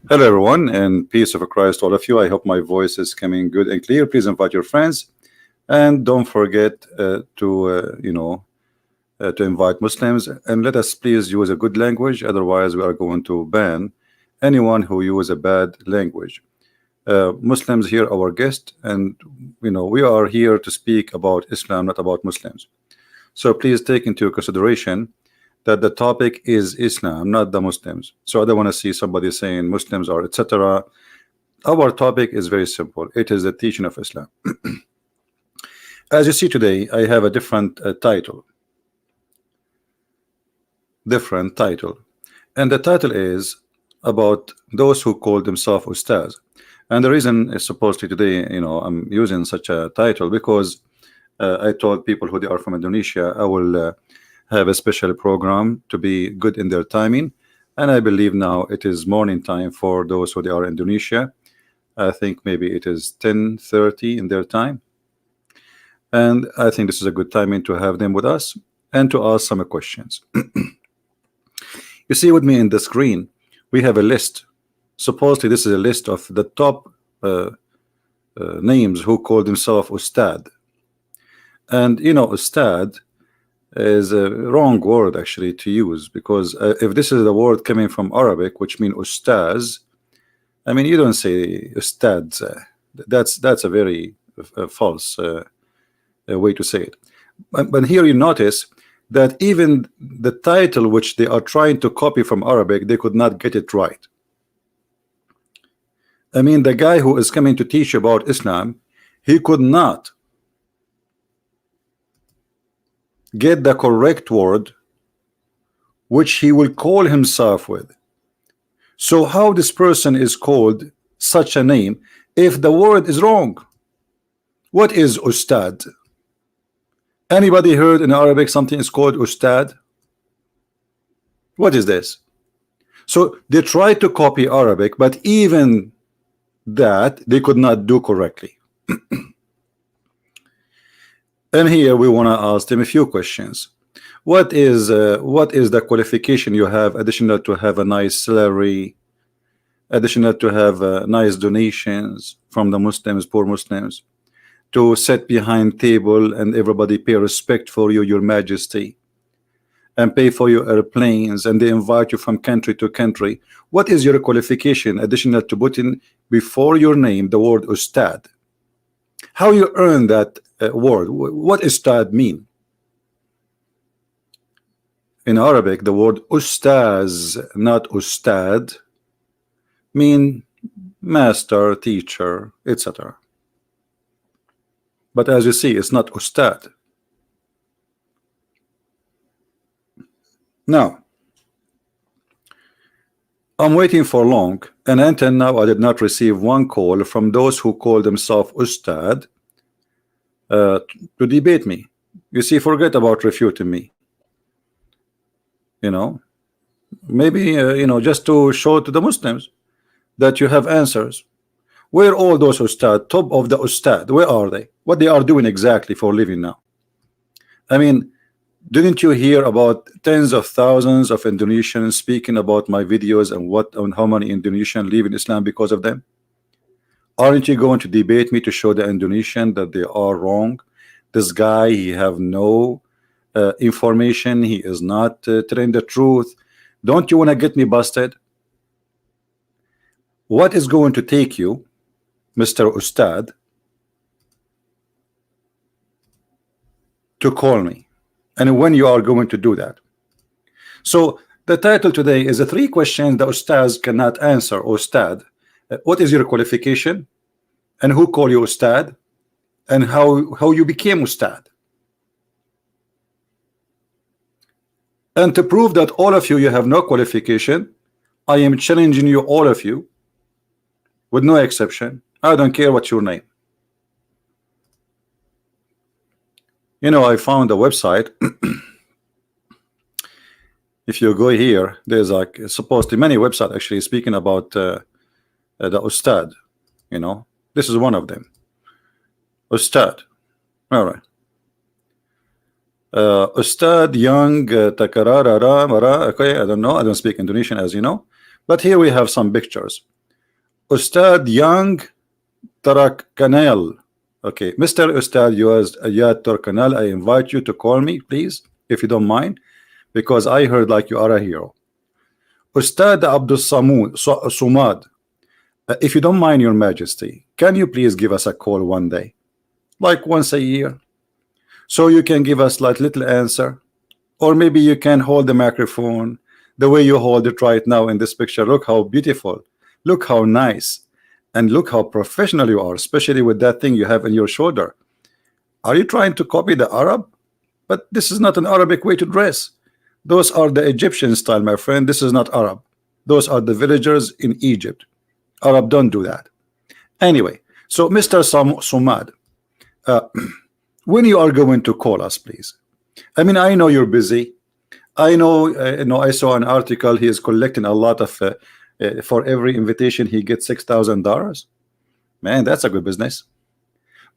Hello, everyone, and peace of Christ, all of you. I hope my voice is coming good and clear. Please invite your friends, and don't forget to invite Muslims. And let us please use a good language. Otherwise, we are going to ban anyone who use a bad language. Muslims here, our guest, and we are here to speak about Islam, not about Muslims. So please take into consideration that the topic is Islam, not the Muslims. So I don't want to see somebody saying Muslims are etc. Our topic is very simple. It is the teaching of Islam. As you see today, I have a different title. And the title is about those who call themselves Ustadz. And the reason is supposedly today, I'm using such a title because I told people who they are from Indonesia, I will have a special program to be good in their timing, and I believe now it is morning time for those who they are in Indonesia. I think maybe it is 10:30 in their time, and I think this is a good timing to have them with us and to ask some questions. You see with me in the screen we have a list. Supposedly this is a list of the top names who call themselves Ustad, and Ustad is a wrong word actually to use, because if this is the word coming from Arabic, which means Ustaz, I mean, you don't say Ustads. That's a very false way to say it. But here you notice that even the title which they are trying to copy from Arabic, they could not get it right. I mean, the guy who is coming to teach about Islam, he could not get the correct word which he will call himself with. So how this person is called such a name if the word is wrong? What is Ustad? Anybody heard in Arabic something is called Ustad? What is this? So they try to copy Arabic, but even that they could not do correctly. And here we want to ask them a few questions. What is the qualification you have additional to have a nice salary, additional to have nice donations from the Muslims, poor Muslims, to sit behind table and everybody pay respect for you, your majesty, and pay for your airplanes, and they invite you from country to country? What is your qualification additional to put in before your name the word Ustad? How you earn that word? What Ustad mean? In Arabic, the word Ustaz, not Ustad, mean master, teacher, etc. But as you see, it's not Ustad. Now, I'm waiting for long, and until now I did not receive one call from those who call themselves Ustad to debate me. You see, forget about refuting me. Maybe just to show to the Muslims that you have answers. Where all those Ustad, top of the Ustad, where are they? What they are doing exactly for living now? I mean, didn't you hear about tens of thousands of Indonesians speaking about my videos and how many Indonesians leave in Islam because of them? Aren't you going to debate me to show the Indonesian that they are wrong? This guy, he have no information. He is not telling the truth. Don't you want to get me busted? What is going to take you, Mr. Ustad, to call me? And when you are going to do that? So the title today is the 3 questions the Ustads cannot answer. Ustad, what is your qualification? And who call you Ustad? And how you became Ustad? And to prove that all of you have no qualification, I am challenging you, all of you, with no exception. I don't care what's your name. I found a website. If you go here, there's like supposedly many websites actually speaking about the Ustad. This is one of them. Ustad. All right. Ustad Young Takarara Mara. Okay, I don't know. I don't speak Indonesian, as you know. But here we have some pictures. Ustad Young Tarak Kanal. Okay, Mr. Ustad Ayat Turkanal, I invite you to call me, please, if you don't mind, because I heard like you are a hero. Ustad Abdul Somad, if you don't mind, Your Majesty, can you please give us a call one day, like once a year, so you can give us like little answer, or maybe you can hold the microphone the way you hold it right now in this picture. Look how beautiful, look how nice, and look how professional you are, especially with that thing you have in your shoulder. Are you trying to copy the Arab? But this is not an Arabic way to dress. Those are the Egyptian style, my friend. This is not Arab. Those are the villagers in Egypt. Arab don't do that. Anyway, so Mr. Somad, when you are going to call us, please. I mean, I know you're busy. I know, I saw an article. He is collecting a lot of, for every invitation he gets $6,000. Man, that's a good business.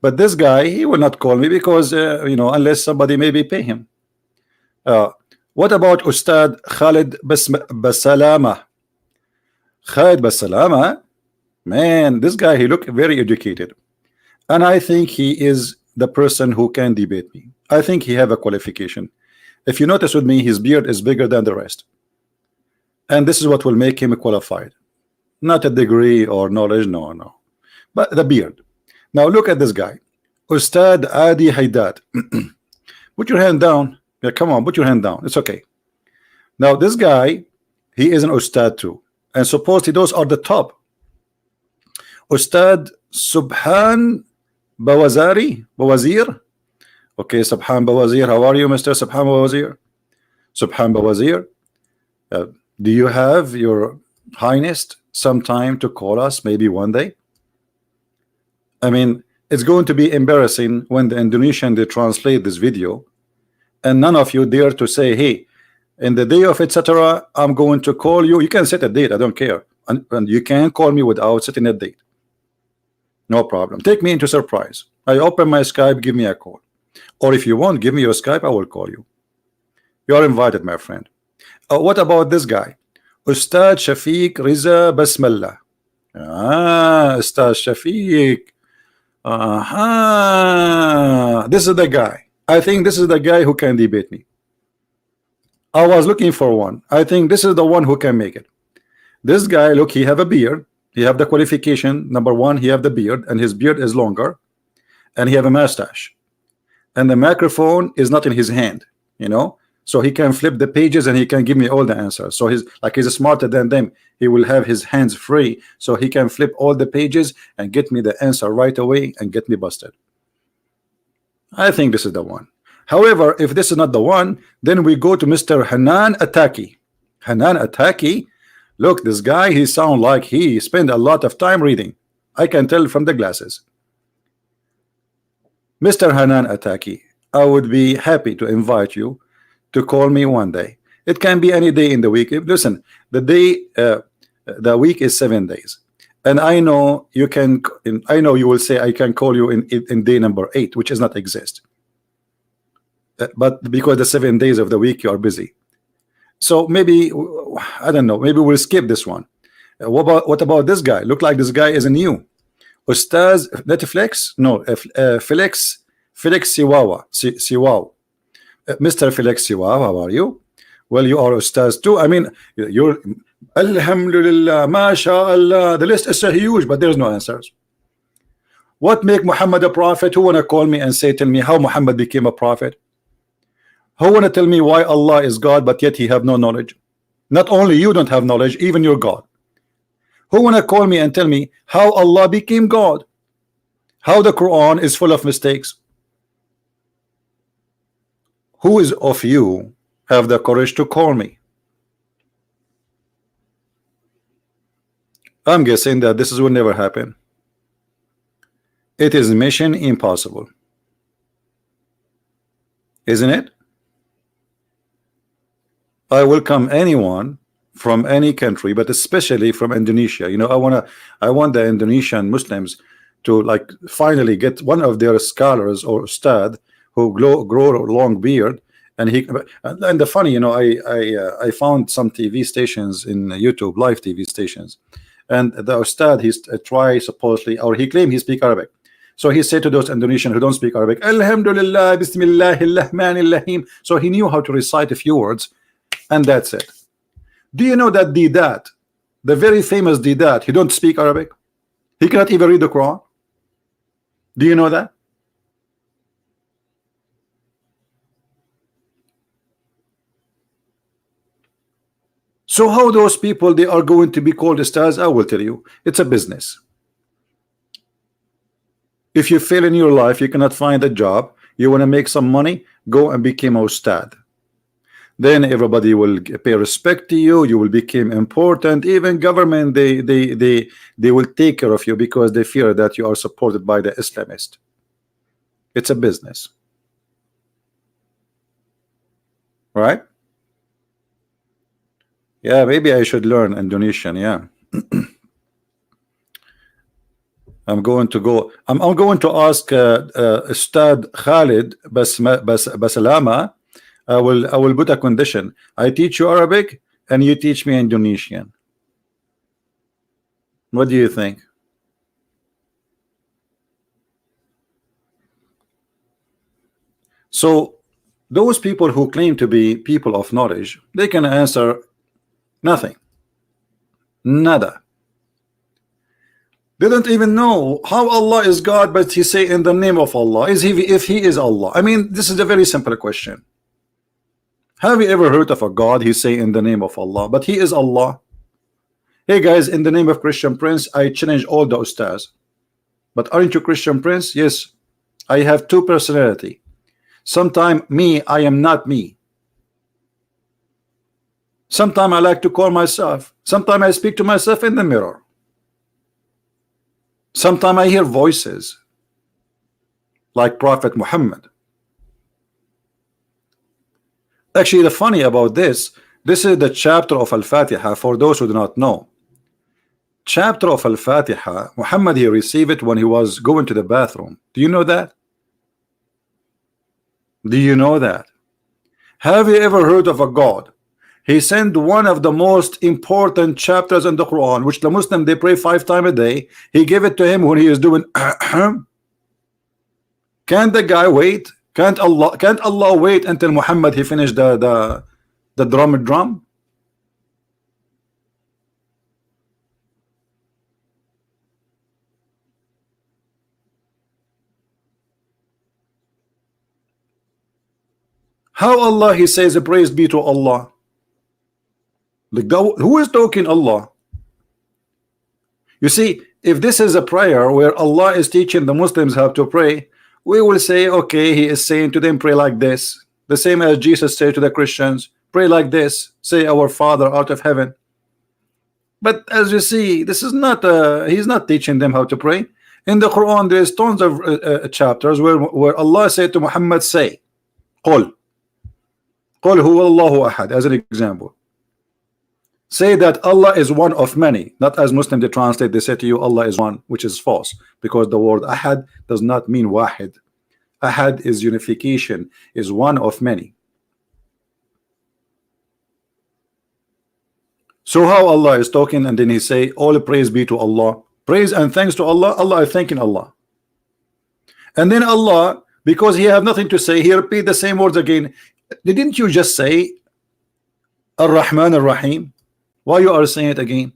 But this guy, he will not call me because, unless somebody maybe pay him. What about Ustad Khalid Basalama? Khalid Basalama, man, this guy, he look very educated. And I think he is the person who can debate me. I think he have a qualification. If you notice with me, his beard is bigger than the rest. And this is what will make him qualified. Not a degree or knowledge, no. But the beard. Now look at this guy. Ustad Adi Hidayat. Put your hand down. Yeah, come on, put your hand down. It's okay. Now this guy, he is an Ustad too. And supposedly those are the top. Ustad Subhan Bawazir. Okay, Subhan Bawazir. How are you, Mr. Subhan Bawazir? Subhan Bawazir. Do you have, Your Highness, some time to call us maybe one day? I mean, it's going to be embarrassing when the Indonesian they translate this video and none of you dare to say, hey, in the day of etc. I'm going to call you. You can set a date, I don't care, and you can call me without setting a date. No problem. Take me into surprise. I open my Skype, give me a call. Or if you want, give me your Skype, I will call you. You are invited, my friend. What about this guy? Ustad Shafiq Riza Basmallah. Ustad Shafiq. This is the guy. I think this is the guy who can debate me. I was looking for one. I think this is the one who can make it. This guy, look, he have a beard. He have the qualification. Number one, he have the beard, and his beard is longer, and he have a mustache, and the microphone is not in his hand, so he can flip the pages and he can give me all the answers. So he's smarter than them. He will have his hands free, so he can flip all the pages and get me the answer right away and get me busted. I think this is the one. However, if this is not the one, then we go to Mr. Hanan Attaki. Hanan Attaki, look, this guy, he sound like he spend a lot of time reading. I can tell from the glasses. Mr. Hanan Attaki, I would be happy to invite you to call me one day. It can be any day in the week. Listen, the week is 7 days, and I know you can. I know you will say I can call you in day number 8, which does not exist. But because the 7 days of the week you are busy, so maybe I don't know. Maybe we'll skip this one. What about this guy? Look like this guy is a new Ustaz Netflix. No, Felix Siwawa. Mr. Felix Siwawa, how are you? Well, you are Ustaz too. I mean, you're Alhamdulillah, MashaAllah. The list is so huge, but there's no answers. What make Muhammad a prophet? Who wanna call me and tell me how Muhammad became a prophet? Who wanna tell me why Allah is God, but yet he have no knowledge? Not only you don't have knowledge, even your God. Who wanna call me and tell me how Allah became God? How the Quran is full of mistakes? Who is of you have the courage to call me? I'm guessing that this will never happen. It is mission impossible, isn't it? I welcome anyone from any country, but especially from Indonesia. I want the Indonesian Muslims to finally get one of their scholars or ustad who grow a long beard, and the funny, I found some TV stations in YouTube, live TV stations, and the Ustad, he's try supposedly, or he claimed he speak Arabic. So he said to those Indonesians who don't speak Arabic, Alhamdulillah, Bismillahirrahmanirrahim. So he knew how to recite a few words, and that's it. Do you know that Didat, the very famous Didat, he don't speak Arabic? He cannot even read the Quran. Do you know that? So how those people, they are going to be called stars? I will tell you, it's a business. If you fail in your life, you cannot find a job, you want to make some money, go and become a ustad. Then everybody will pay respect to you, you will become important. Even government, they will take care of you because they fear that you are supported by the Islamist. It's a business, right? Yeah, maybe I should learn Indonesian. Yeah. I'm going to ask Ustad Khalid Basalama. I will put a condition. I teach you Arabic and you teach me Indonesian. What do you think? So those people who claim to be people of knowledge, they can answer nothing. Nada. They don't even know how Allah is God, but he say in the name of Allah. Is he, if he is Allah? I mean, this is a very simple question. Have you ever heard of a God he say in the name of Allah, but he is Allah? Hey guys, in the name of Christian Prince, I challenge all the ustads. But aren't you Christian Prince? Yes. I have two personality. Sometime me, I am not me. Sometime I like to call myself. Sometime I speak to myself in the mirror. Sometimes I hear voices like Prophet Muhammad. Actually, the funny about this is the chapter of Al-Fatiha. For those who do not know, chapter of Al-Fatiha, Muhammad, he received it when he was going to the bathroom. Do you know that? Do you know that? Have you ever heard of a God? He sent one of the most important chapters in the Quran, which the Muslim they pray 5 times a day. He gave it to him when he is doing. Can't the guy wait? Can't Allah wait until Muhammad he finished the drum? How Allah he says praise be to Allah? Like, who is talking Allah? You see, if this is a prayer where Allah is teaching the Muslims how to pray, we will say, okay, he is saying to them, pray like this. The same as Jesus said to the Christians, pray like this, say our Father out of heaven. But as you see, this is not he's not teaching them how to pray. In the Quran, there's tons of chapters where Allah said to Muhammad, say, Qul huwa Allahu ahad, as an example. Say that Allah is one of many, not as Muslims they translate, they say to you Allah is one, which is false, because the word ahad does not mean wahid. Ahad is unification, is one of many. So how Allah is talking and then he say all praise be to Allah, praise and thanks to Allah, Allah is thanking Allah. And then Allah, because he have nothing to say, he repeat the same words again. Didn't you just say Ar-Rahman Ar-Rahim? Why you are saying it again?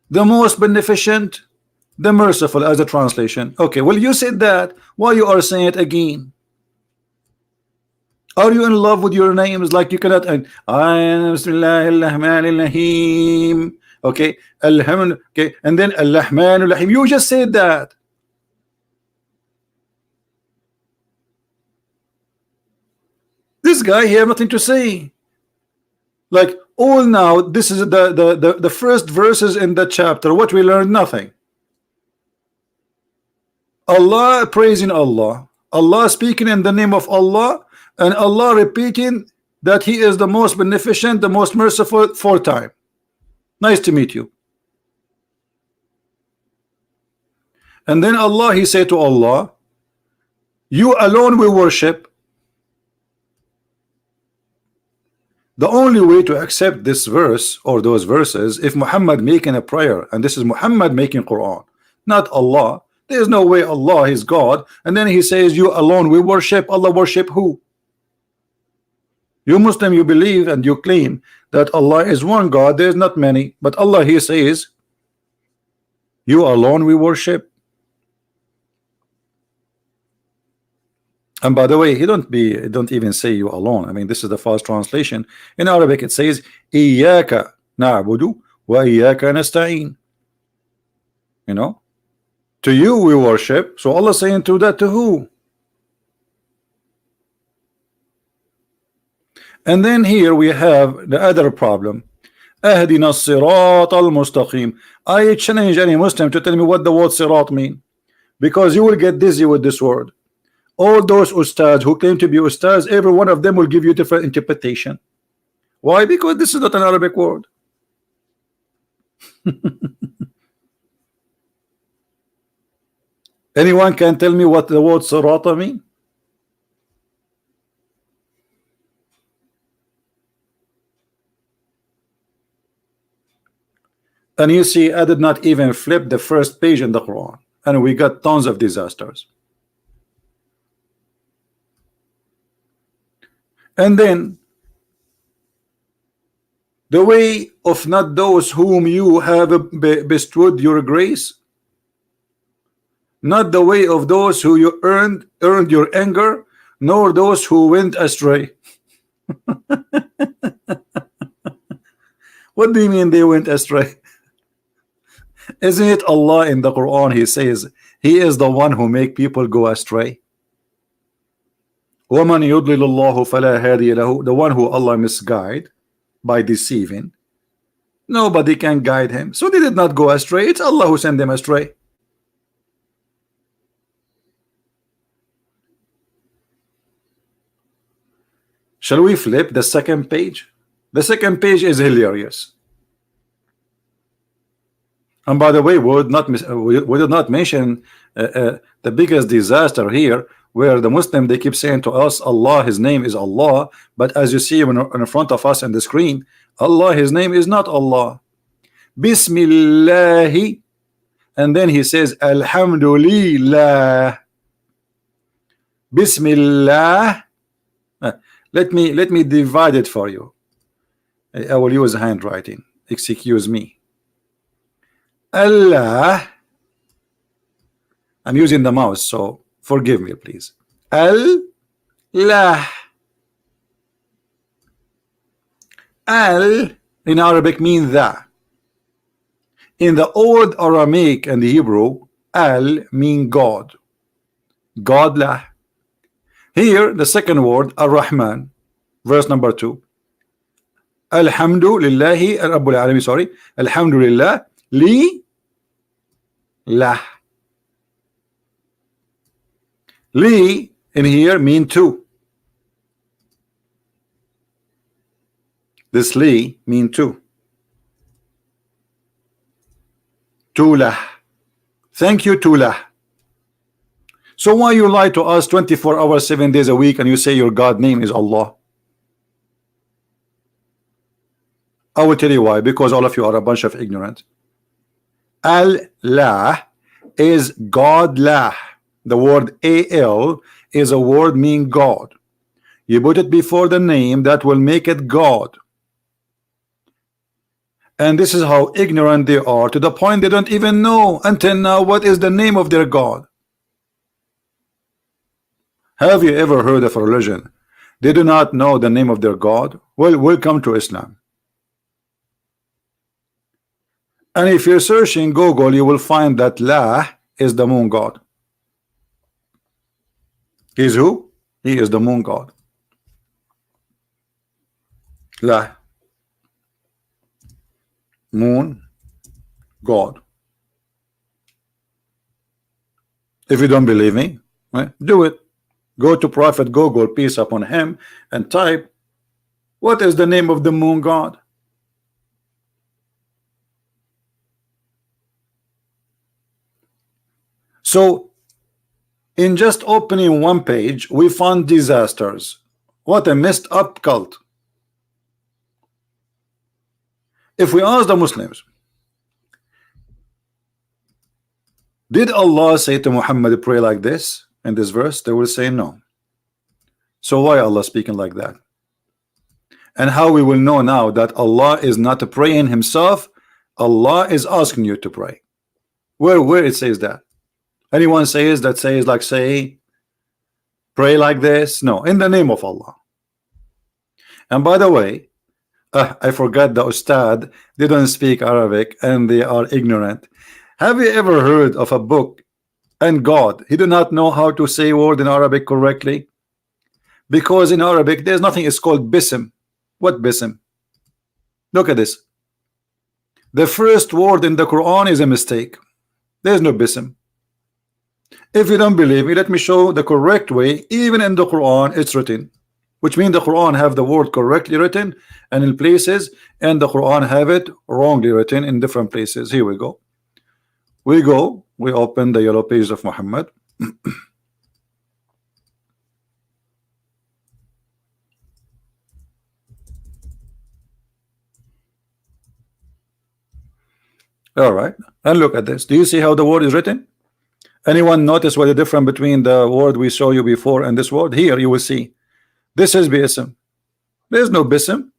The most beneficent, the merciful, as a translation. Okay, well you said that. Why you are saying it again? Are you in love with your names? Like you cannot. Okay, Alhamdulillah. Okay, and then Al-Rahman. You just said that. This guy, he have nothing to say. Like all now, this is the first verses in the chapter. What we learned, nothing. Allah praising Allah, Allah speaking in the name of Allah, and Allah repeating that He is the most beneficent, the most merciful 4 times. Nice to meet you. And then Allah, He said to Allah, you alone we worship. The only way to accept this verse or those verses if Muhammad making a prayer, and this is Muhammad making Quran, not Allah. There is no way Allah is God, and then he says you alone we worship. Allah worship who? You Muslim, you believe and you claim that Allah is one God. There is not many, but Allah, he says you alone we worship. And by the way, he don't even say you alone. I mean, this is the false translation. In Arabic it says Iyyaka na'budu wa iyyaka nasta'in. You know, to you we worship. So Allah saying to that to who? And then here we have the other problem. Ahdina as-sirat al-mustaqim. I challenge any Muslim to tell me what the word sirat mean, because you will get dizzy with this word. All those ustads who claim to be ustads, every one of them will give you different interpretation. Why? Because this is not an Arabic word. Anyone can tell me what the word sirata mean? And you see, I did not even flip the first page in the Quran, and we got tons of disasters. And then the way of not those whom you have bestowed your grace, not the way of those who you earned your anger, nor those who went astray. What do you mean they went astray? Isn't it Allah in the Quran? He says he is the one who make people go astray. وَمَنْ يُضْلِلُ اللَّهُ فَلَا هَادِيَ لَهُ. The one who Allah misguide by deceiving, nobody can guide him. So they did not go astray. It's Allah who sent them astray. Shall we flip the second page? The second page is hilarious. And by the way, we did not mention the biggest disaster here, where the Muslim, they keep saying to us Allah, his name is Allah, but as you see in front of us on the screen, Allah, his name is not Allah. Bismillahi, and then he says Alhamdulillah. Bismillah. Let me divide it for you. I will use handwriting. Excuse me. Allah. I'm using the mouse, so forgive me, please. Allah. Al in Arabic means the. In the old Aramaic and the Hebrew, Al mean God. God lah. Here, the second word, Ar-Rahman, verse number 2. Alhamdulillahi Rabbil Alamin, sorry. Alhamdulillah li lah. Li in here mean two. This li mean two. Tulah. Thank you, Tulah. So why you lie to us 24 hours, 7 days a week, and you say your God name is Allah? I will tell you why. Because all of you are a bunch of ignorant. Allah is God lah. The word Al is a word mean God. You put it before the name, that will make it God. And this is how ignorant they are, to the point they don't even know until now what is the name of their God. Have you ever heard of a religion they do not know the name of their God? Well, welcome to Islam. And if you're searching Google, you will find that La is the moon god. He's who? He is the moon god. La, moon god. If you don't believe me, do it. Go to Prophet Google, peace upon him, and type, what is the name of the moon god? So in just opening one page, we found disasters. What a messed up cult. If we ask the Muslims, did Allah say to Muhammad pray like this in this verse? They will say no. So why Allah speaking like that? And how we will know now that Allah is not praying himself, Allah is asking you to pray. Where it says that? Anyone says that says like say pray like this? No, in the name of Allah. And by the way, I forgot the Ustadz, they don't speak Arabic and they are ignorant. Have you ever heard of a book and God, he do not know how to say word in Arabic correctly? Because in Arabic there's nothing, it's called bism. What bism? Look at this. The first word in the Quran is a mistake. There's no bism. If you don't believe me, let me show the correct way. Even in the Quran it's written, which means the Quran have the word correctly written and in places, and the Quran have it wrongly written in different places. Here we go. We open the yellow page of Muhammad. All right, and look at this. Do you see how the word is written? Anyone notice what the difference between the word we saw you before and this word? Here you will see this is bism. There's no bism.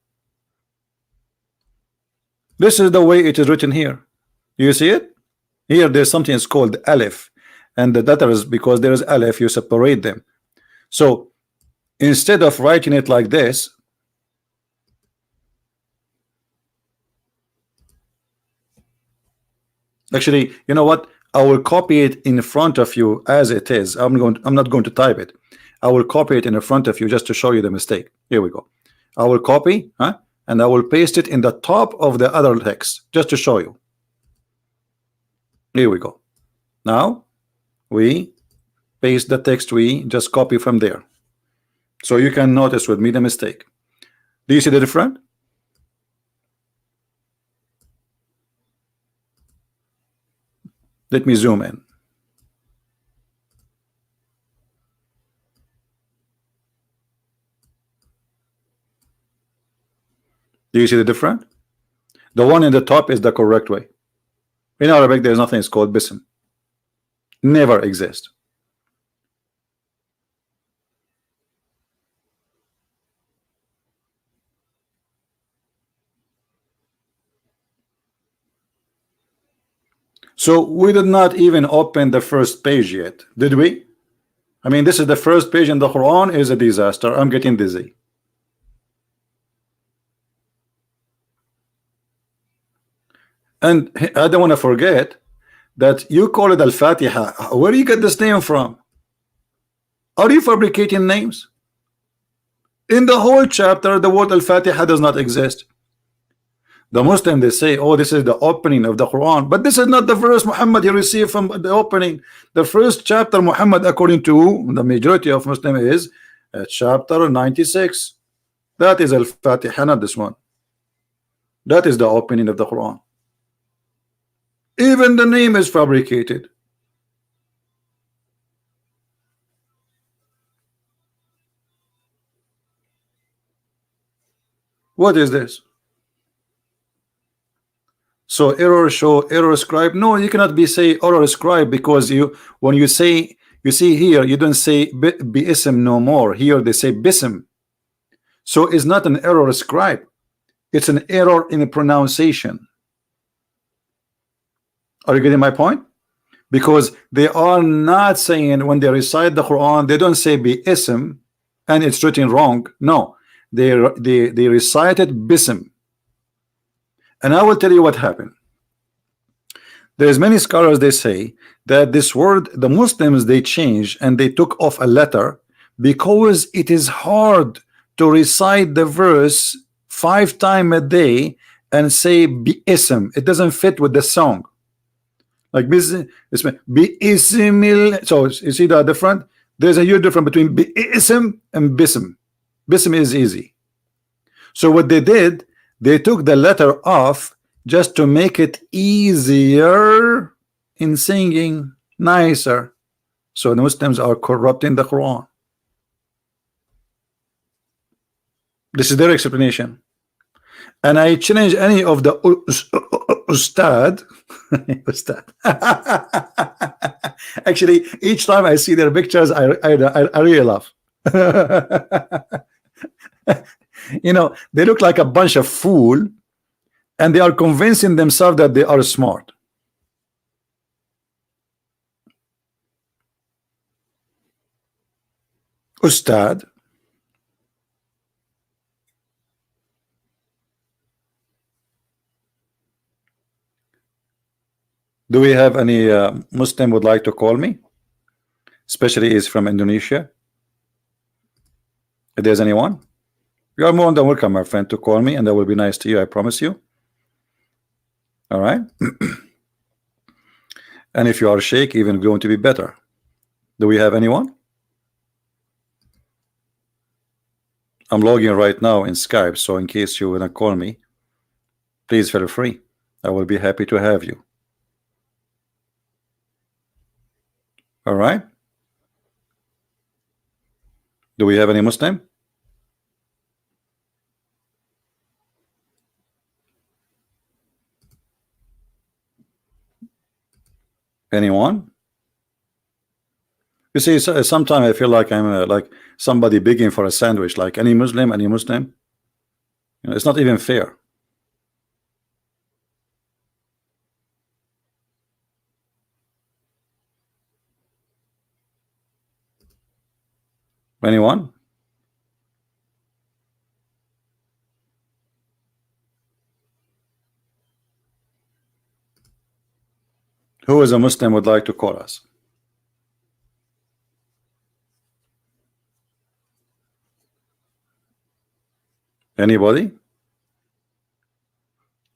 This is the way it is written here. You see it? Here there's something is called alif, and the letters, because there is alif, you separate them. So instead of writing it like this, actually, you know what? I will copy it in front of you as it is. I'm not going to type it. I will copy it in front of you just to show you the mistake. Here we go. I will copy, and I will paste it in the top of the other text just to show you. Here we go. Now we paste the text we just copy from there, so you can notice with me the mistake. Do you see the difference? Let me zoom in. Do you see the difference? The one in the top is the correct way. In Arabic there is nothing is called bism. Never exist. So we did not even open the first page yet, did we? I mean, this is the first page in the Quran is a disaster. I'm getting dizzy. And I don't want to forget that you call it Al-Fatiha. Where do you get this name from? Are you fabricating names? In the whole chapter, the word Al-Fatiha does not exist. The Muslim, they say, oh, this is the opening of the Quran, but this is not the verse Muhammad he received from the opening. The first chapter Muhammad, according to the majority of Muslim, is chapter 96. That is Al-Fatiha, not this one. That is the opening of the Quran. Even the name is fabricated. What is this? So error show, error scribe. No, you cannot be say error scribe, because you, when you say, you see here, you don't say bism no more. Here they say bism. So it's not an error scribe. It's an error in the pronunciation. Are you getting my point? Because they are not saying, when they recite the Quran, they don't say bism and it's written wrong. No, they recited bism. And I will tell you what happened. There's many scholars, they say that this word, the Muslims, they changed and they took off a letter because it is hard to recite the verse 5 times a day and say bism. It doesn't fit with the song. Like bism, so you see the difference? There's a huge difference between bism and bism. Bism is easy. So what they did, they took the letter off just to make it easier in singing, nicer. So the Muslims are corrupting the Quran. This is their explanation. and I challenge any of the Ustad. Ustad. Actually, each time I see their pictures, I really laugh. You know, they look like a bunch of fool, and they are convincing themselves that they are smart. Ustad. Do we have any Muslim would like to call me? Especially is from Indonesia. If there's anyone, you are more than welcome, my friend, to call me, and that will be nice to you, I promise you. All right. And if you are Sheikh, even going to be better. Do we have anyone? I'm logging right now in Skype, so in case you wanna call me, please feel free. I will be happy to have you. All right. Do we have any Muslim? Anyone? You see, sometimes I feel like I'm like somebody begging for a sandwich. Like any Muslim, any Muslim. You know, it's not even fair. Anyone? Who is a Muslim would like to call us? Anybody?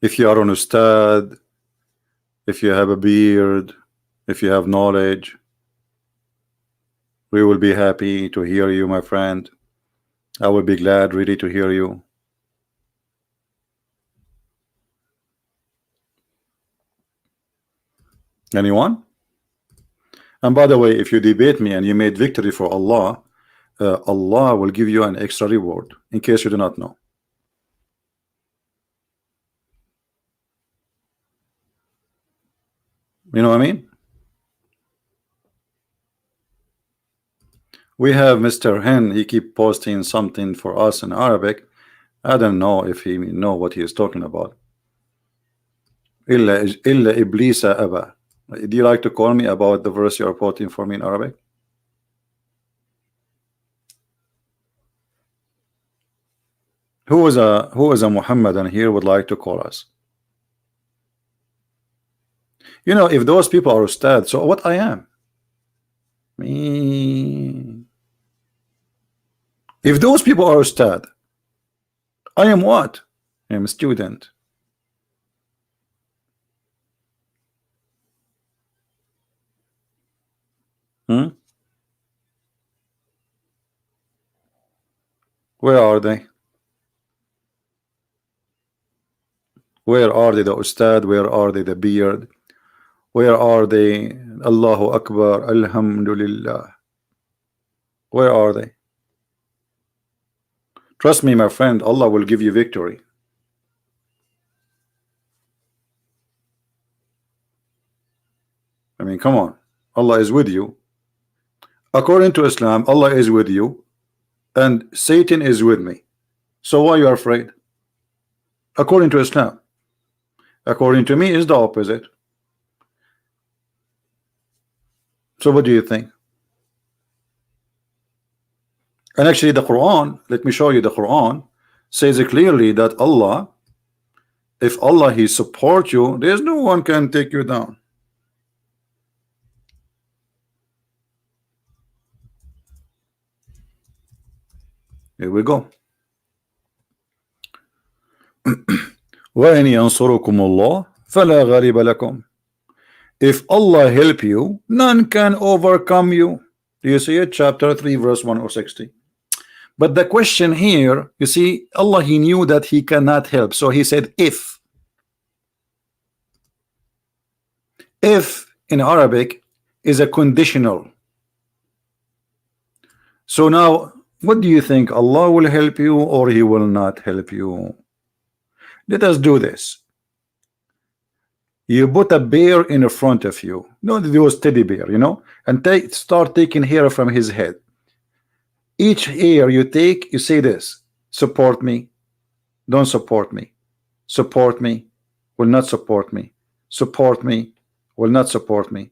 If you are an Ustad, if you have a beard, if you have knowledge, we will be happy to hear you, my friend. I will be glad really to hear you. Anyone? And by the way, if you debate me and you made victory for Allah, Allah will give you an extra reward, in case you do not know. You know what I mean? We have Mr. Hen, he keep posting something for us in Arabic. I don't know if he know what he is talking about. Illa iblisa aba. Do you like to call me about the verse you are quoting for me in Arabic? Who is a Muhammadan here would like to call us? You know, if those people are Ustad, so what I am? Me. If those people are Ustad, I am what? I am a student. Where are they? Where are they, the Ustad? Where are they, the beard? Where are they? Allahu Akbar, Alhamdulillah. Where are they? Trust me, my friend, Allah will give you victory. I mean, come on. Allah is with you. According to Islam, Allah is with you, and Satan is with me. So why are you afraid? According to Islam. According to me, is the opposite. So what do you think? And actually the Quran, let me show you, the Quran says clearly that Allah, if Allah he support you, there's no one can take you down. Here we go. وَإِنْ يَنْصُرُكُمُ اللَّهُ فَلَا غَالِبَ لَكُمْ. If Allah help you, none can overcome you. Do you see it? Chapter 3 verse 160. But the question here, you see, Allah he knew that he cannot help, so he said if in Arabic is a conditional. So now what do you think? Allah will help you or he will not help you? Let us do this. You put a bear in front of you, no, those teddy bear, you know, and start taking hair from his head. Each hair you take, you say this: support me, don't support me, support me, will not support me, support me, will not support me,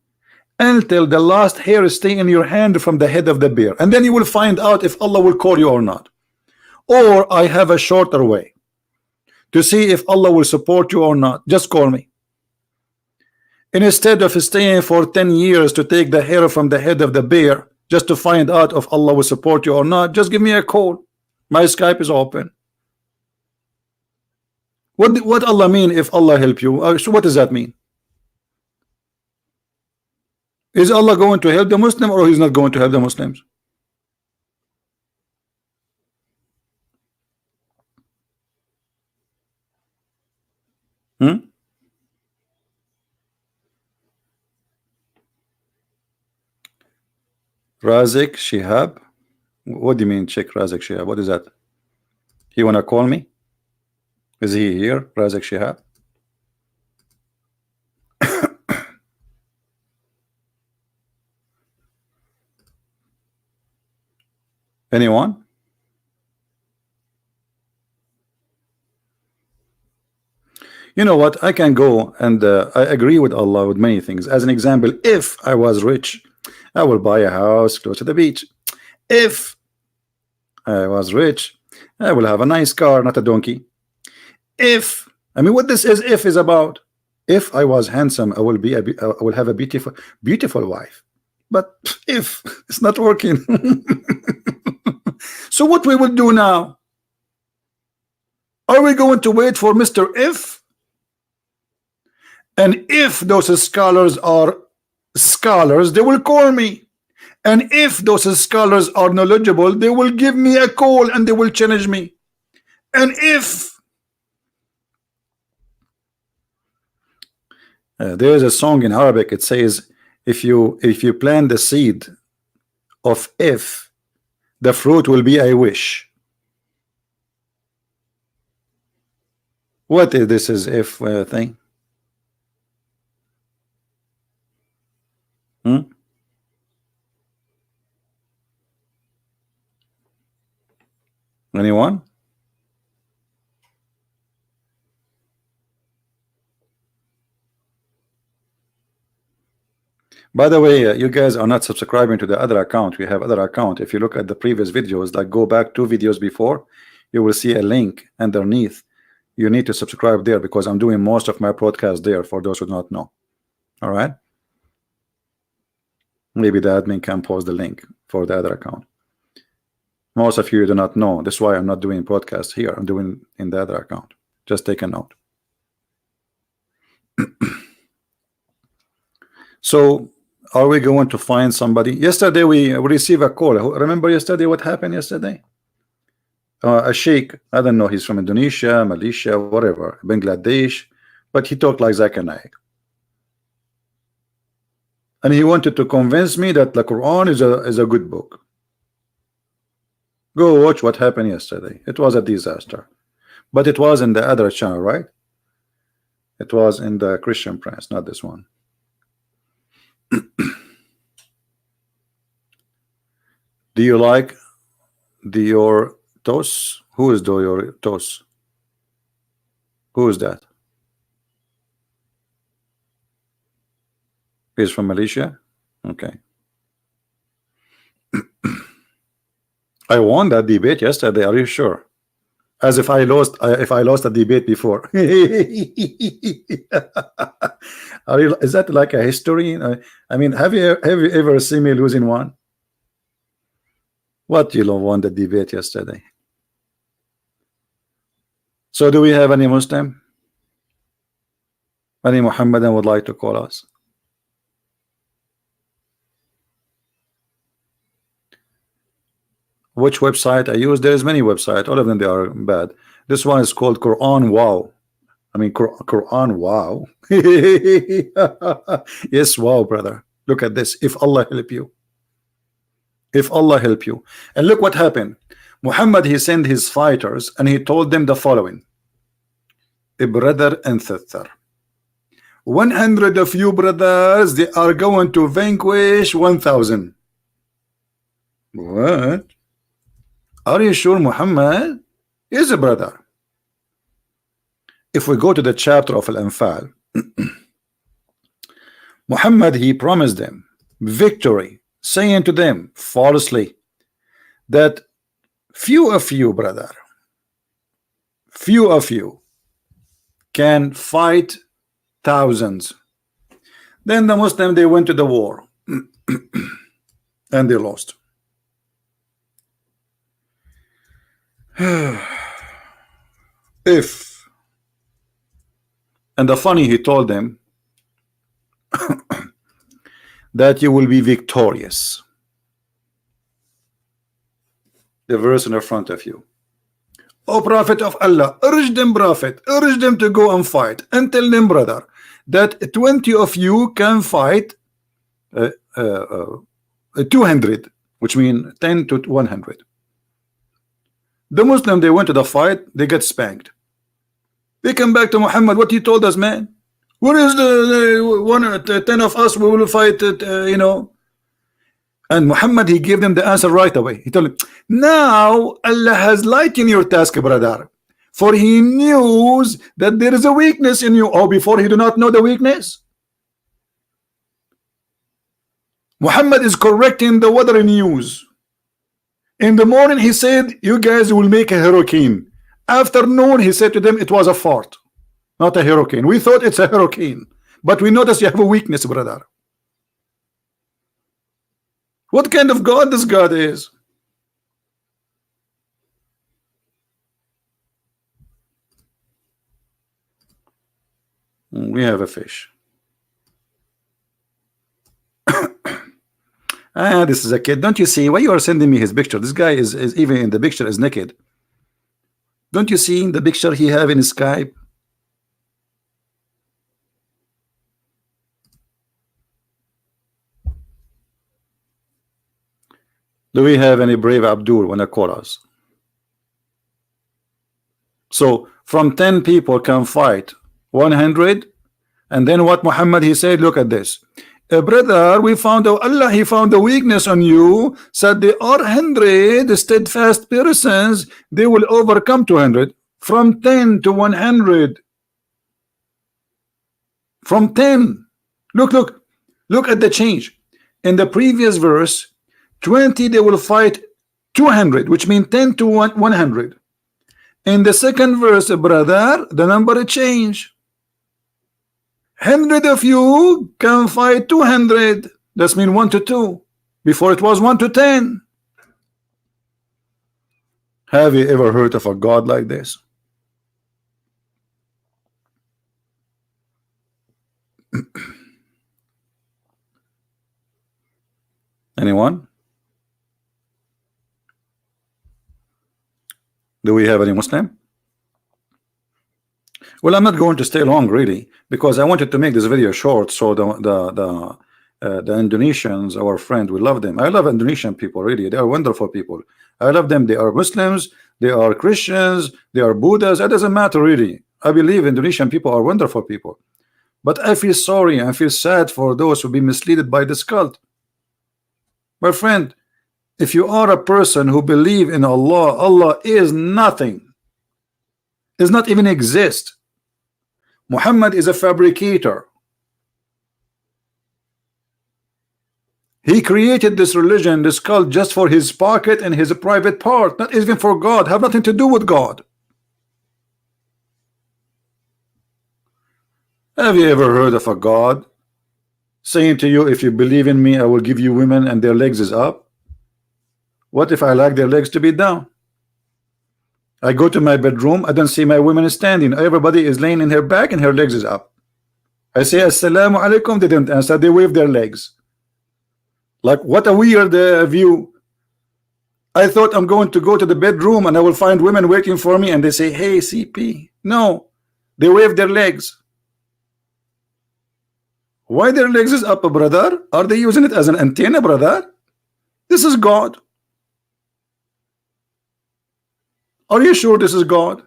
until the last hair stay in your hand from the head of the bear, and then you will find out if Allah will call you or not. Or I have a shorter way to see if Allah will support you or not. Just call me. And instead of staying for 10 years to take the hair from the head of the bear just to find out if Allah will support you or not, just give me a call. My Skype is open. What Allah mean if Allah help you? So what does that mean? Is Allah going to help the Muslim, or he's not going to help the Muslims? Razik Shihab. What do you mean, check Razik Shihab? What is that? He wanna call me? Is he here, Razik Shihab? Anyone? You know what? I can go and I agree with Allah with many things. As an example, if I was rich, I will buy a house close to the beach. If I was rich, I will have a nice car, not a donkey. If, I mean, what this if is about. If I was handsome, I will have a beautiful wife. But if it's not working, so what we will do now? Are we going to wait for Mr. If? And if those scholars are scholars, they will call me. And if those scholars are knowledgeable, they will give me a call and they will challenge me. And if there is a song in Arabic, it says, if you plant the seed of if, the fruit will be I wish. What is this is if thing? Anyone? By the way, you guys are not subscribing to the other account. We have other account. If you look at the previous videos, like go back 2 videos before, you will see a link underneath. You need to subscribe there because I'm doing most of my broadcast there for those who do not know. All right. Maybe the admin can post the link for the other account. Most of you do not know. That's why I'm not doing broadcast here. I'm doing in the other account. Just take a note. So are we going to find somebody? Yesterday we received a call. Remember yesterday what happened yesterday? A sheikh, I don't know, he's from Indonesia, Malaysia, whatever, Bangladesh, but he talked like Zakir Naik. And he wanted to convince me that the Quran is a good book. Go watch what happened yesterday. It was a disaster. But it was in the other channel, right? It was in the ChristianPrince, not this one. Do you like Dorre Love? Who is Dorre Love? Who is that? He's from Malaysia? Okay. I won that debate yesterday. Are you sure? As if I lost a debate before. Is that like a history? I mean, have you ever seen me losing one? What, you won the debate yesterday? So do we have any Muslim? Any Muhammadan would like to call us? Which website I use? There's many websites. All of them, they are bad. This one is called Quran Wow. I mean, Quran Wow. Yes, wow, brother. Look at this. If Allah help you. If Allah help you. And look what happened. Muhammad, he sent his fighters and he told them the following. a brother and sister. 100 of you brothers, they are going to vanquish 1,000. What? Are you sure Muhammad is a brother? If we go to the chapter of Al-Anfal, Muhammad, he promised them victory, saying to them falsely that few of you, brother, few of you can fight thousands. Then the Muslims, they went to the war and they lost. If, and the funny, he told them that you will be victorious. The verse in the front of you. O Prophet of Allah, urge them, Prophet, urge them to go and fight, and tell them, brother, that 20 of you can fight 200, which means 10 to 100. The Muslim, they went to the fight, they get spanked. They come back to Muhammad, what he told us, man? Where is the 10 of us, we will fight, you know? And Muhammad, he gave them the answer right away. He told them, now Allah has lightened your task, brother, for he knows that there is a weakness in you. Oh, before he do not know the weakness? Muhammad is correcting the weather news. In the morning he said, you guys will make a hurricane. Afternoon he said to them, it was a fart, not a hurricane. We thought it's a hurricane, but we noticed you have a weakness, brother. What kind of God this God is? We have a fish. Ah, this is a kid. Don't you see why you are sending me his picture? This guy is even in the picture is naked. Don't you see in the picture he have in Skype? Do we have any brave Abdul when I call us? So from 10 people can fight 100, and then what Muhammad he said, look at this. Brother, we found out Allah, he found a weakness on you, said there are 100 steadfast persons, they will overcome 200. From 10 to 100. From 10. Look at the change. In the previous verse, 20 they will fight 200, which means 10 to 100. In the second verse, brother, the number change. 100 of you can fight 200. That's mean 1 to 2. Before it was 1 to 10. Have you ever heard of a God like this? Anyone? Do we have any Muslim? Well, I'm not going to stay long really, because I wanted to make this video short so the Indonesians, our friend, we love them. I love Indonesian people, really. They are wonderful people. I love them. They are Muslims, they are Christians, they are Buddhas. It doesn't matter really. I believe Indonesian people are wonderful people. But I feel sorry, I feel sad for those who be misled by this cult. My friend, if you are a person who believe in Allah, Allah is nothing, does not even exist. Muhammad is a fabricator. He created this religion, this cult, just for his pocket and his private part, not even for God, have nothing to do with God. Have you ever heard of a God saying to you, if you believe in me, I will give you women and their legs is up? What if I like their legs to be down? I go to my bedroom, I don't see my women standing. Everybody is laying in her back and her legs is up. I say assalamu alaikum, they didn't answer, they wave their legs. Like, what a weird view. I thought I'm going to go to the bedroom and I will find women waiting for me and they say, hey CP. No, they wave their legs. Why their legs is up, brother? Are they using it as an antenna, brother? This is God. Are you sure this is God?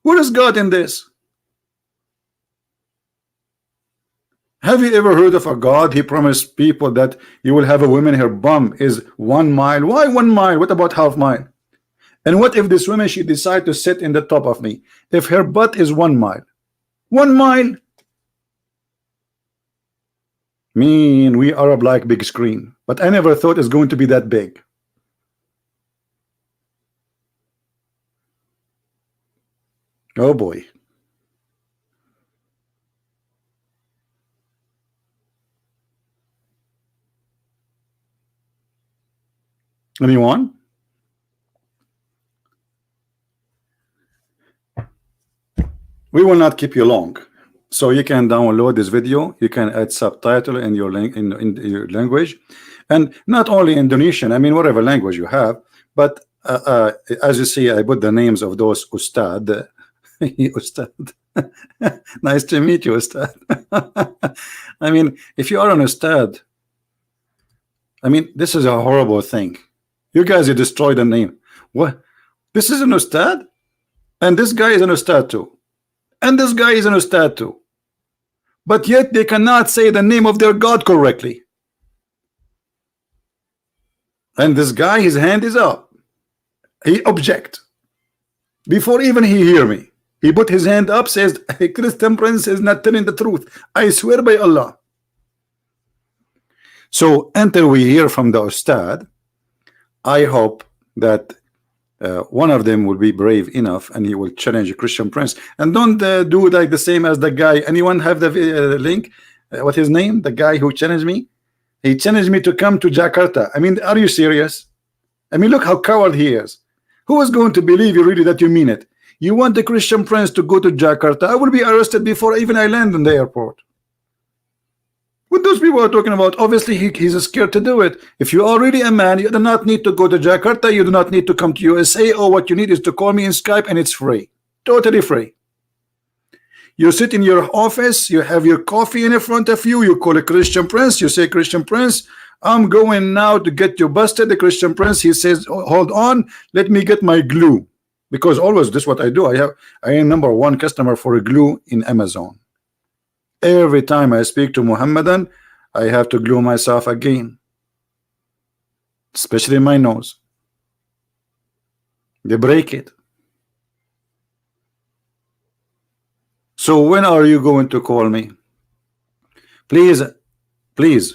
Where is God in this? Have you ever heard of a God? He promised people that you will have a woman, her bum is 1 mile. Why 1 mile? What about half mile? And what if this woman, she decide to sit in the top of me? If her butt is 1 mile, 1 mile. Mean we Arab like big screen, but I never thought it's going to be that big. Oh boy. Anyone? We will not keep you long, so you can download this video. You can add subtitle in your in your language, and not only Indonesian. I mean, whatever language you have. But as you see, I put the names of those Ustad. Ustad. Nice to meet you, Ustad. I mean, if you are an Ustad, I mean, this is a horrible thing. You guys, you destroyed the name. What? This is an Ustad, and this guy is an Ustad too. And this guy is an Ustad too, but yet they cannot say the name of their God correctly. And this guy, his hand is up. He object before even he hear me. He put his hand up, says, hey, ChristianPrince is not telling the truth. I swear by Allah. So until we hear from the Ustad, I hope that one of them will be brave enough and he will challenge ChristianPrince. And don't do like the same as the guy. Anyone have the link? What his name? The guy who challenged me? He challenged me to come to Jakarta. I mean, are you serious? I mean, look how coward he is. Who is going to believe you really that you mean it? You want the ChristianPrince to go to Jakarta? I will be arrested before even I land in the airport. What those people are talking about? Obviously he's scared to do it. If you're already a man, you do not need to go to Jakarta. You do not need to come to USA. Or what you need is to call me in Skype, and it's free, totally free. You sit in your office, you have your coffee in front of you, you call a ChristianPrince, you say, ChristianPrince, I'm going now to get you busted. The ChristianPrince, he says, hold on, let me get my glue. Because always this is what I do. I am #1 customer for a glue in Amazon. Every time I speak to Muhammadan, I have to glue myself again, especially my nose. They break it. So when are you going to call me? Please, please,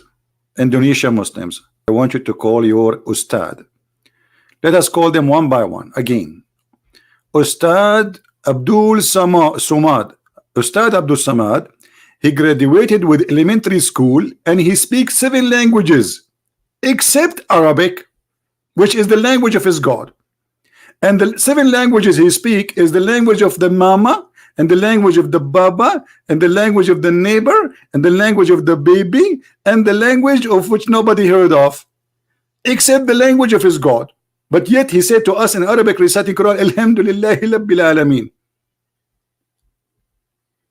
Indonesia Muslims, I want you to call your Ustad. Let us call them one by one again. Ustad Abdul Somad. Ustad Abdul Samad. He graduated with elementary school and he speaks 7 languages except Arabic, which is the language of his God. And the 7 languages he speaks is the language of the mama, and the language of the baba, and the language of the neighbor, and the language of the baby, and the language of which nobody heard of, except the language of his God. But yet he said to us in Arabic, reciting Quran, Alhamdulillahi Rabbil Alameen.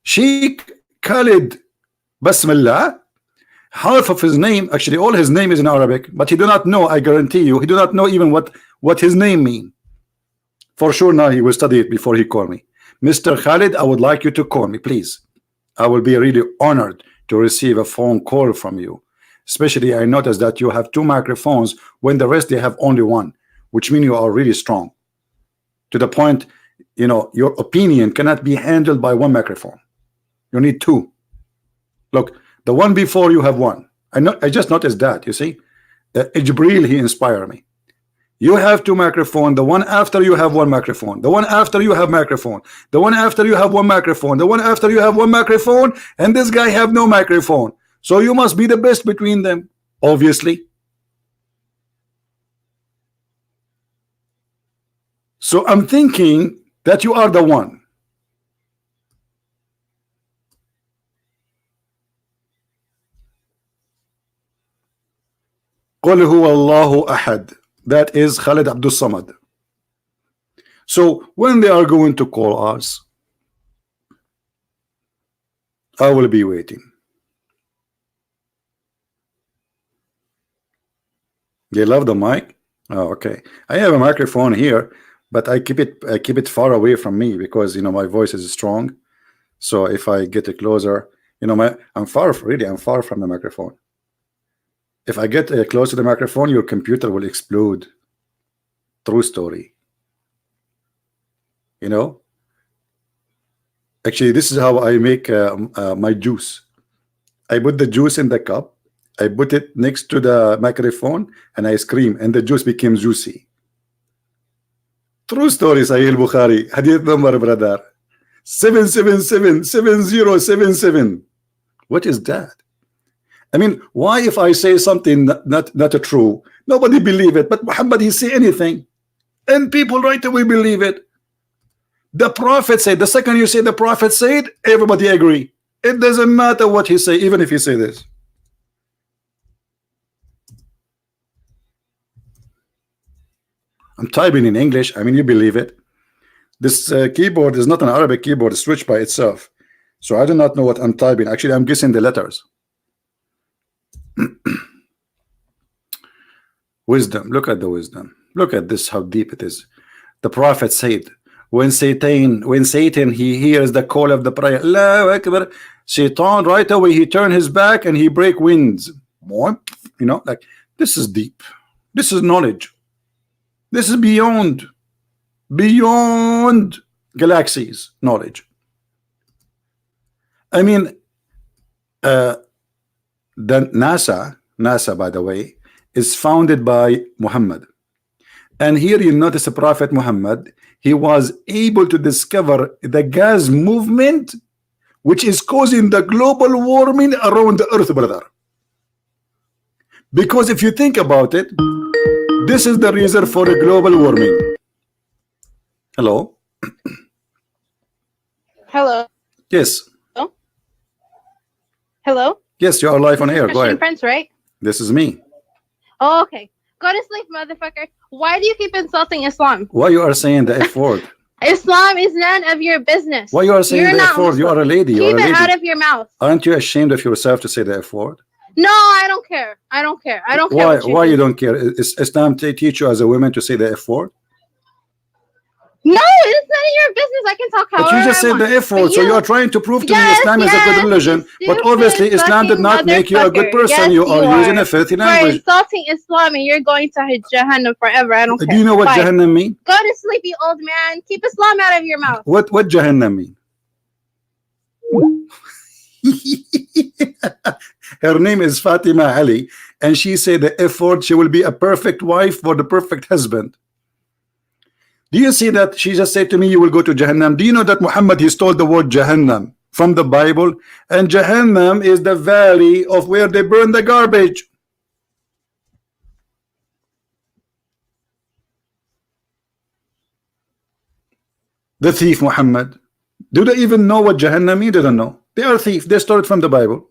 Sheikh Khalid Basmallah, half of his name, actually all his name is in Arabic, but he do not know, I guarantee you, he do not know even what his name mean. For sure now he will study it before he call me. Mr. Khalid, I would like you to call me, please. I will be really honored to receive a phone call from you. Especially I noticed that you have 2 microphones when the rest they have only 1, which means you are really strong. To the point, you know, your opinion cannot be handled by 1 microphone. You need 2. Look, the one before you have 1. I just noticed that, you see. Jibril, he inspired me. You have 2 microphones. The one after you have 1 microphone. The one after you have microphone. The one after you have 1 microphone. The one after you have 1 microphone. And this guy have no microphone. So you must be the best between them, obviously. So I'm thinking that you are the one. قل هو الله أحد. That is Khalid Abdul Samad. So when they are going to call us, I will be waiting. They love the mic. Oh, okay. I have a microphone here, but I keep it far away from me because you know my voice is strong. So if I get it closer, You know, I'm far from the microphone. If I get close to the microphone, your computer will explode. True story. You know, actually, this is how I make my juice. I put the juice in the cup, I put it next to the microphone, and I scream, and the juice became juicy. True story. Sahih Bukhari, hadith number, brother, 7777077. What is that? I mean, why if I say something not true, nobody believe it, but Muhammad, he say anything and people right away believe it. The Prophet said, the second you say the Prophet said, everybody agree. It doesn't matter what he say, even if he say this. I'm typing in English. I mean, you believe it. This keyboard is not an Arabic keyboard, it's switched by itself. So I do not know what I'm typing. Actually, I'm guessing the letters. Wisdom. Look at the wisdom. Look at this, how deep it is. The Prophet said, when Satan he hears the call of the prayer, Allahu Akbar, Satan right away he turn his back and he break winds. You know, like, this is deep. This is knowledge. This is beyond galaxies knowledge. I mean, the NASA, by the way, is founded by Muhammad. And here you notice the Prophet Muhammad, he was able to discover the gas movement which is causing the global warming around the earth, brother. Because if you think about it, this is the reason for the global warming. Hello? Hello. Yes. Hello? Yes, you are live on air. Go ahead. ChristianPrince, right? This is me. Oh, okay. Go to sleep, motherfucker. Why do you keep insulting Islam? Why you are saying the F word? Islam is none of your business. Why you are saying the F word? You are a lady. Keep it out of your mouth. Aren't you ashamed of yourself to say the F word? No, I don't care. I don't care. I don't care. Why you don't care? Is Islam teach you as a woman to say the F word? No, it's none of your business. I can talk however But you just said the F word, so you are trying to prove to me Islam is a good religion. But obviously Islam did not make you a good person. Yes, you are using a filthy for language. insulting Islam and you're going to Jahannam forever. I don't care. Do you know what Bye. Jahannam mean? Go to sleep, you old man. Keep Islam out of your mouth. What Jahannam mean? Her name is Fatima Ali, and she said the F word, she will be a perfect wife for the perfect husband. Do you see that she just said to me, you will go to Jahannam? Do you know that Muhammad, he stole the word Jahannam from the Bible? And Jahannam is the valley of where they burn the garbage. The thief Muhammad. Do they even know what Jahannam means? They don't know. They are thieves. They stole it from the Bible.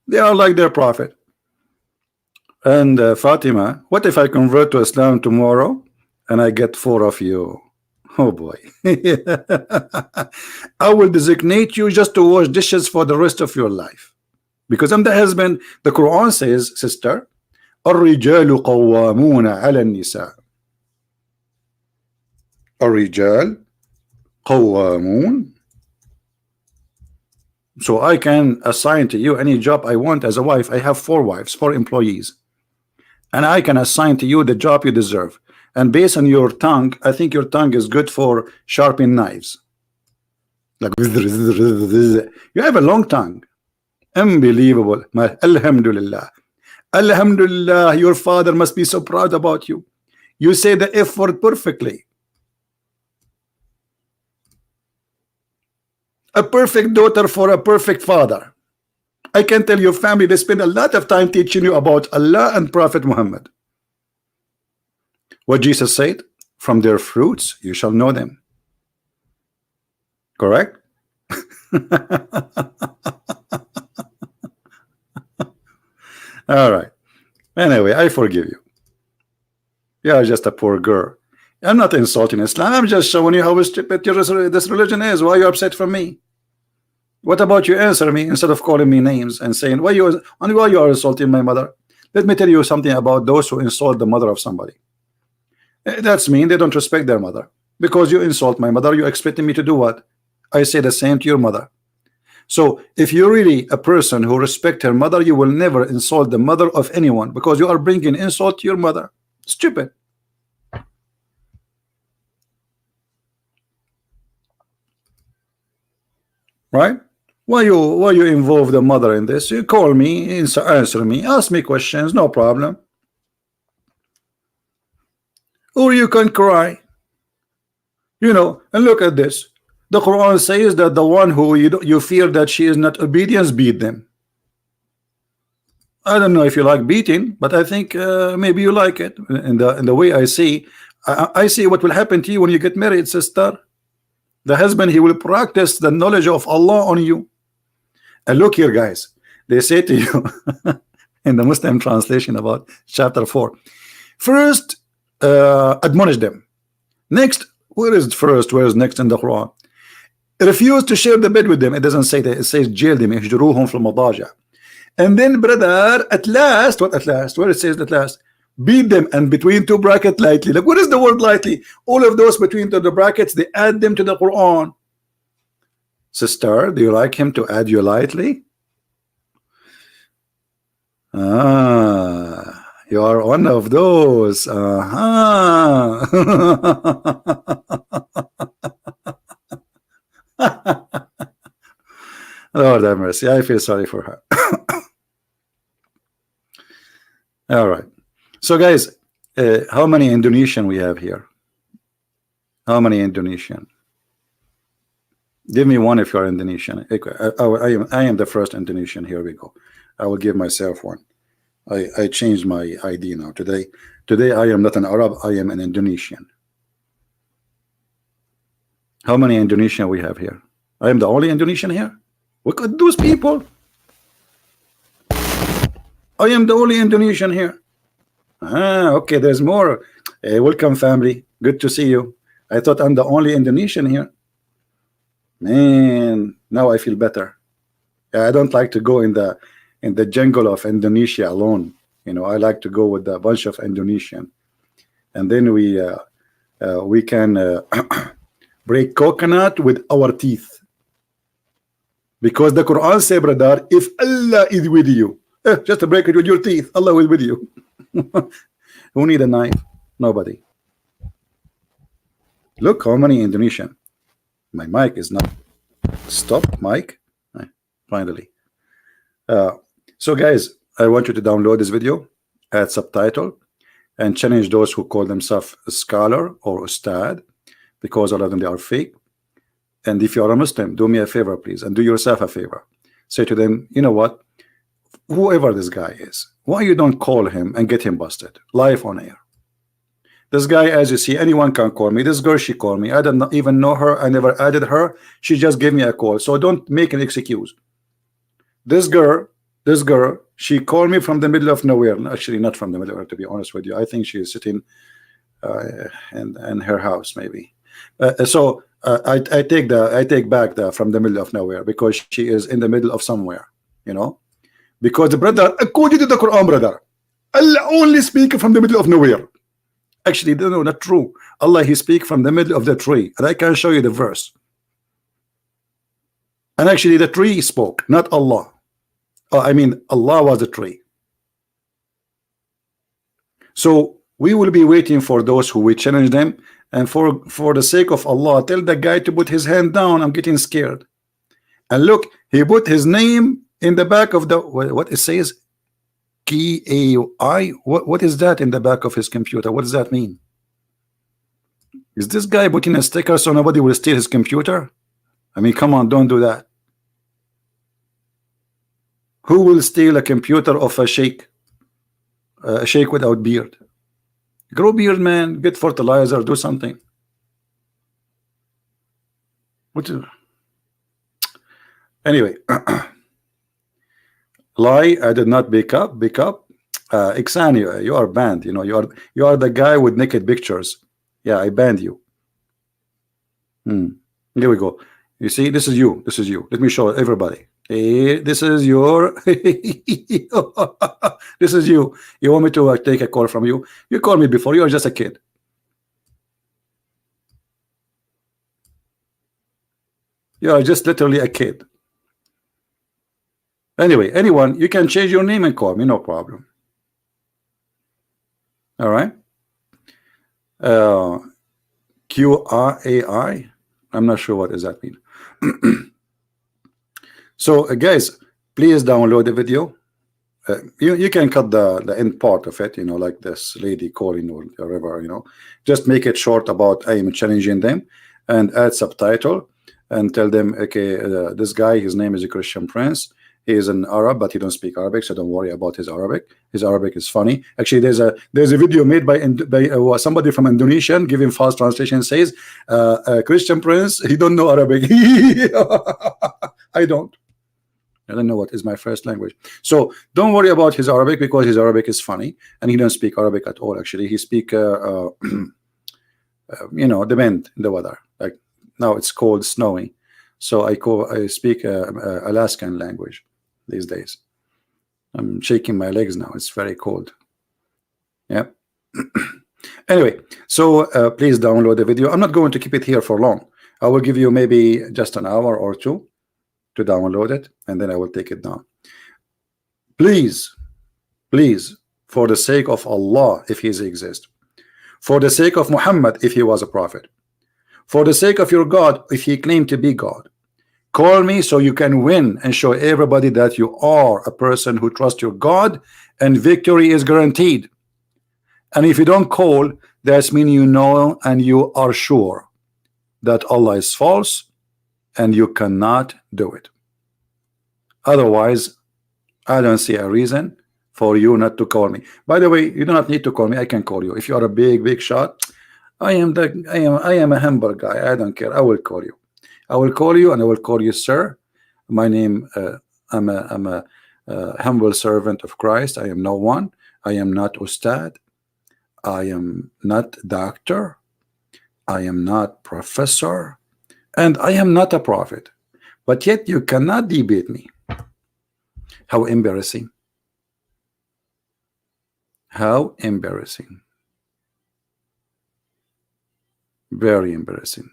They are like their prophet. And Fatima, what if I convert to Islam tomorrow and I get 4 of you? Oh boy. I will designate you just to wash dishes for the rest of your life. Because I'm the husband. The Quran says, sister, الرجال قوامون على النساء. الرجال قوامون. So I can assign to you any job I want as a wife. I have 4 wives, 4 employees. And I can assign to you the job you deserve. And based on your tongue, I think your tongue is good for sharpening knives. Like you have a long tongue. Unbelievable. Alhamdulillah. Alhamdulillah, your father must be so proud about you. You say the F word perfectly. A perfect daughter for a perfect father. I can tell your family they spend a lot of time teaching you about Allah and Prophet Muhammad. What Jesus said, from their fruits you shall know them. Correct? All right. Anyway, I forgive you. You are just a poor girl. I'm not insulting Islam. I'm just showing you how stupid this religion is. Why are you upset from me? What about you answer me instead of calling me names and saying why you are insulting my mother? Let me tell you something about those who insult the mother of somebody. That's mean they don't respect their mother. Because you insult my mother, you're expecting me to do what? I say the same to your mother. So if you're really a person who respect her mother, you will never insult the mother of anyone, because you are bringing insult to your mother. Stupid. Right? Why you involve the mother in this? You call me, answer me, ask me questions, no problem. Or you can cry. You know, and look at this. The Quran says that the one who you fear that she is not obedient, beat them. I don't know if you like beating, but I think maybe you like it. In the way I see, I see what will happen to you when you get married, sister. The husband, he will practice the knowledge of Allah on you. And look here, guys, they say to you in the Muslim translation about chapter 4, first admonish them. Next, where is first? Where is next in the Quran? Refuse to share the bed with them. It doesn't say that. It says jail them. And then, brother, at last, what at last? Where it says at last? Beat them, and between two brackets lightly. Like, what is the word lightly? All of those between the brackets, they add them to the Quran. Sister, do you like him to add you lightly? Ah, you are one of those. Uh-huh. Lord have mercy. I feel sorry for her. All right. So, guys, how many Indonesian we have here? How many Indonesian? Give me one if you're Indonesian. I am the first Indonesian. Here we go. I will give myself one. I changed my ID now. Today I am not an Arab. I am an Indonesian. How many Indonesian we have here? I am the only Indonesian here. Look at those people. I am the only Indonesian here. Okay, there's more. Welcome, family. Good to see you. I thought I'm the only Indonesian here. Man, now I feel better. I don't like to go in the jungle of Indonesia alone. You know, I like to go with a bunch of Indonesian, and then we can break coconut with our teeth, because the Quran says, brother, if Allah is with you, just to break it with your teeth, Allah will with you. Who need a knife? Nobody. Look how many Indonesian. My mic is not. Stop, mic. Finally. So, guys, I want you to download this video, add subtitle, and challenge those who call themselves a scholar or ustad, because all of them, they are fake. And if you are a Muslim, do me a favor, please, and do yourself a favor. Say to them, you know what? Whoever this guy is, why you don't call him and get him busted live on air? This guy, as you see, anyone can call me. This girl, she called me. I don't even know her. I never added her. She just gave me a call. So don't make an excuse. This girl, she called me from the middle of nowhere. Actually, not from the middle of nowhere, to be honest with you. I think she is sitting in her house, maybe. I take back the from the middle of nowhere, because she is in the middle of somewhere, you know. Because, brother, according to the Quran, brother, Allah only speak from the middle of nowhere. Actually, no, not true. Allah, he speak from the middle of the tree, and I can show you the verse. And actually, the tree spoke, not Allah. I mean, Allah was the tree. So we will be waiting for those who will challenge them, and for the sake of Allah, tell the guy to put his hand down. I'm getting scared. And look, he put his name in the back of the what it says, KAI. What is that in the back of his computer? What does that mean? Is this guy putting a sticker so nobody will steal his computer? I mean, come on, don't do that. Who will steal a computer of a sheikh? A sheikh without beard. Grow beard, man. Get fertilizer. Do something. What? Anyway. Lie, I did not pick up. Ixani, you are banned. You know, you are the guy with naked pictures. Yeah, I banned you. Here we go. You see, this is you. This is you. Let me show everybody. Hey, this is your. This is you. You want me to take a call from you? You called me before. You are just a kid. You are just literally a kid. Anyway, anyone, you can change your name and call me, no problem. All right. QRAI. I'm not sure what does that mean. So guys, please download the video. You can cut the end part of it, you know, like this lady calling or whatever, you know. Just make it short about I am challenging them, and add subtitle and tell them, okay, this guy, his name is a Christian Prince. He is an Arab, but he don't speak Arabic, so don't worry about his Arabic. His Arabic is funny. Actually, there's a video made by somebody from Indonesia giving false translation. Says Christian Prince, he don't know Arabic. I don't know what is my first language. So don't worry about his Arabic, because his Arabic is funny, and he don't speak Arabic at all. Actually, he speak you know, depend the weather. Like now it's cold, snowy, so I speak Alaskan language these days. I'm shaking my legs now. It's very cold. Yeah. Anyway, so please download the video. I'm not going to keep it here for long. I will give you maybe just an hour or two to download it, and then I will take it down. Please, please, for the sake of Allah, if he exists, for the sake of Muhammad, if he was a prophet, for the sake of your God, if he claimed to be God, call me so you can win and show everybody that you are a person who trusts your God, and victory is guaranteed. And if you don't call, that's mean you know and you are sure that Allah is false, and you cannot do it. Otherwise, I don't see a reason for you not to call me. By the way, you do not need to call me. I can call you. If you are a big shot, I am a humble guy. I don't care. I will call you. I will call you, and I will call you sir. My name, I'm a humble servant of Christ. I am no one. I am not Ustad. I am not doctor. I am not professor. And I am not a prophet. But yet you cannot debate me. How embarrassing. How embarrassing. Very embarrassing.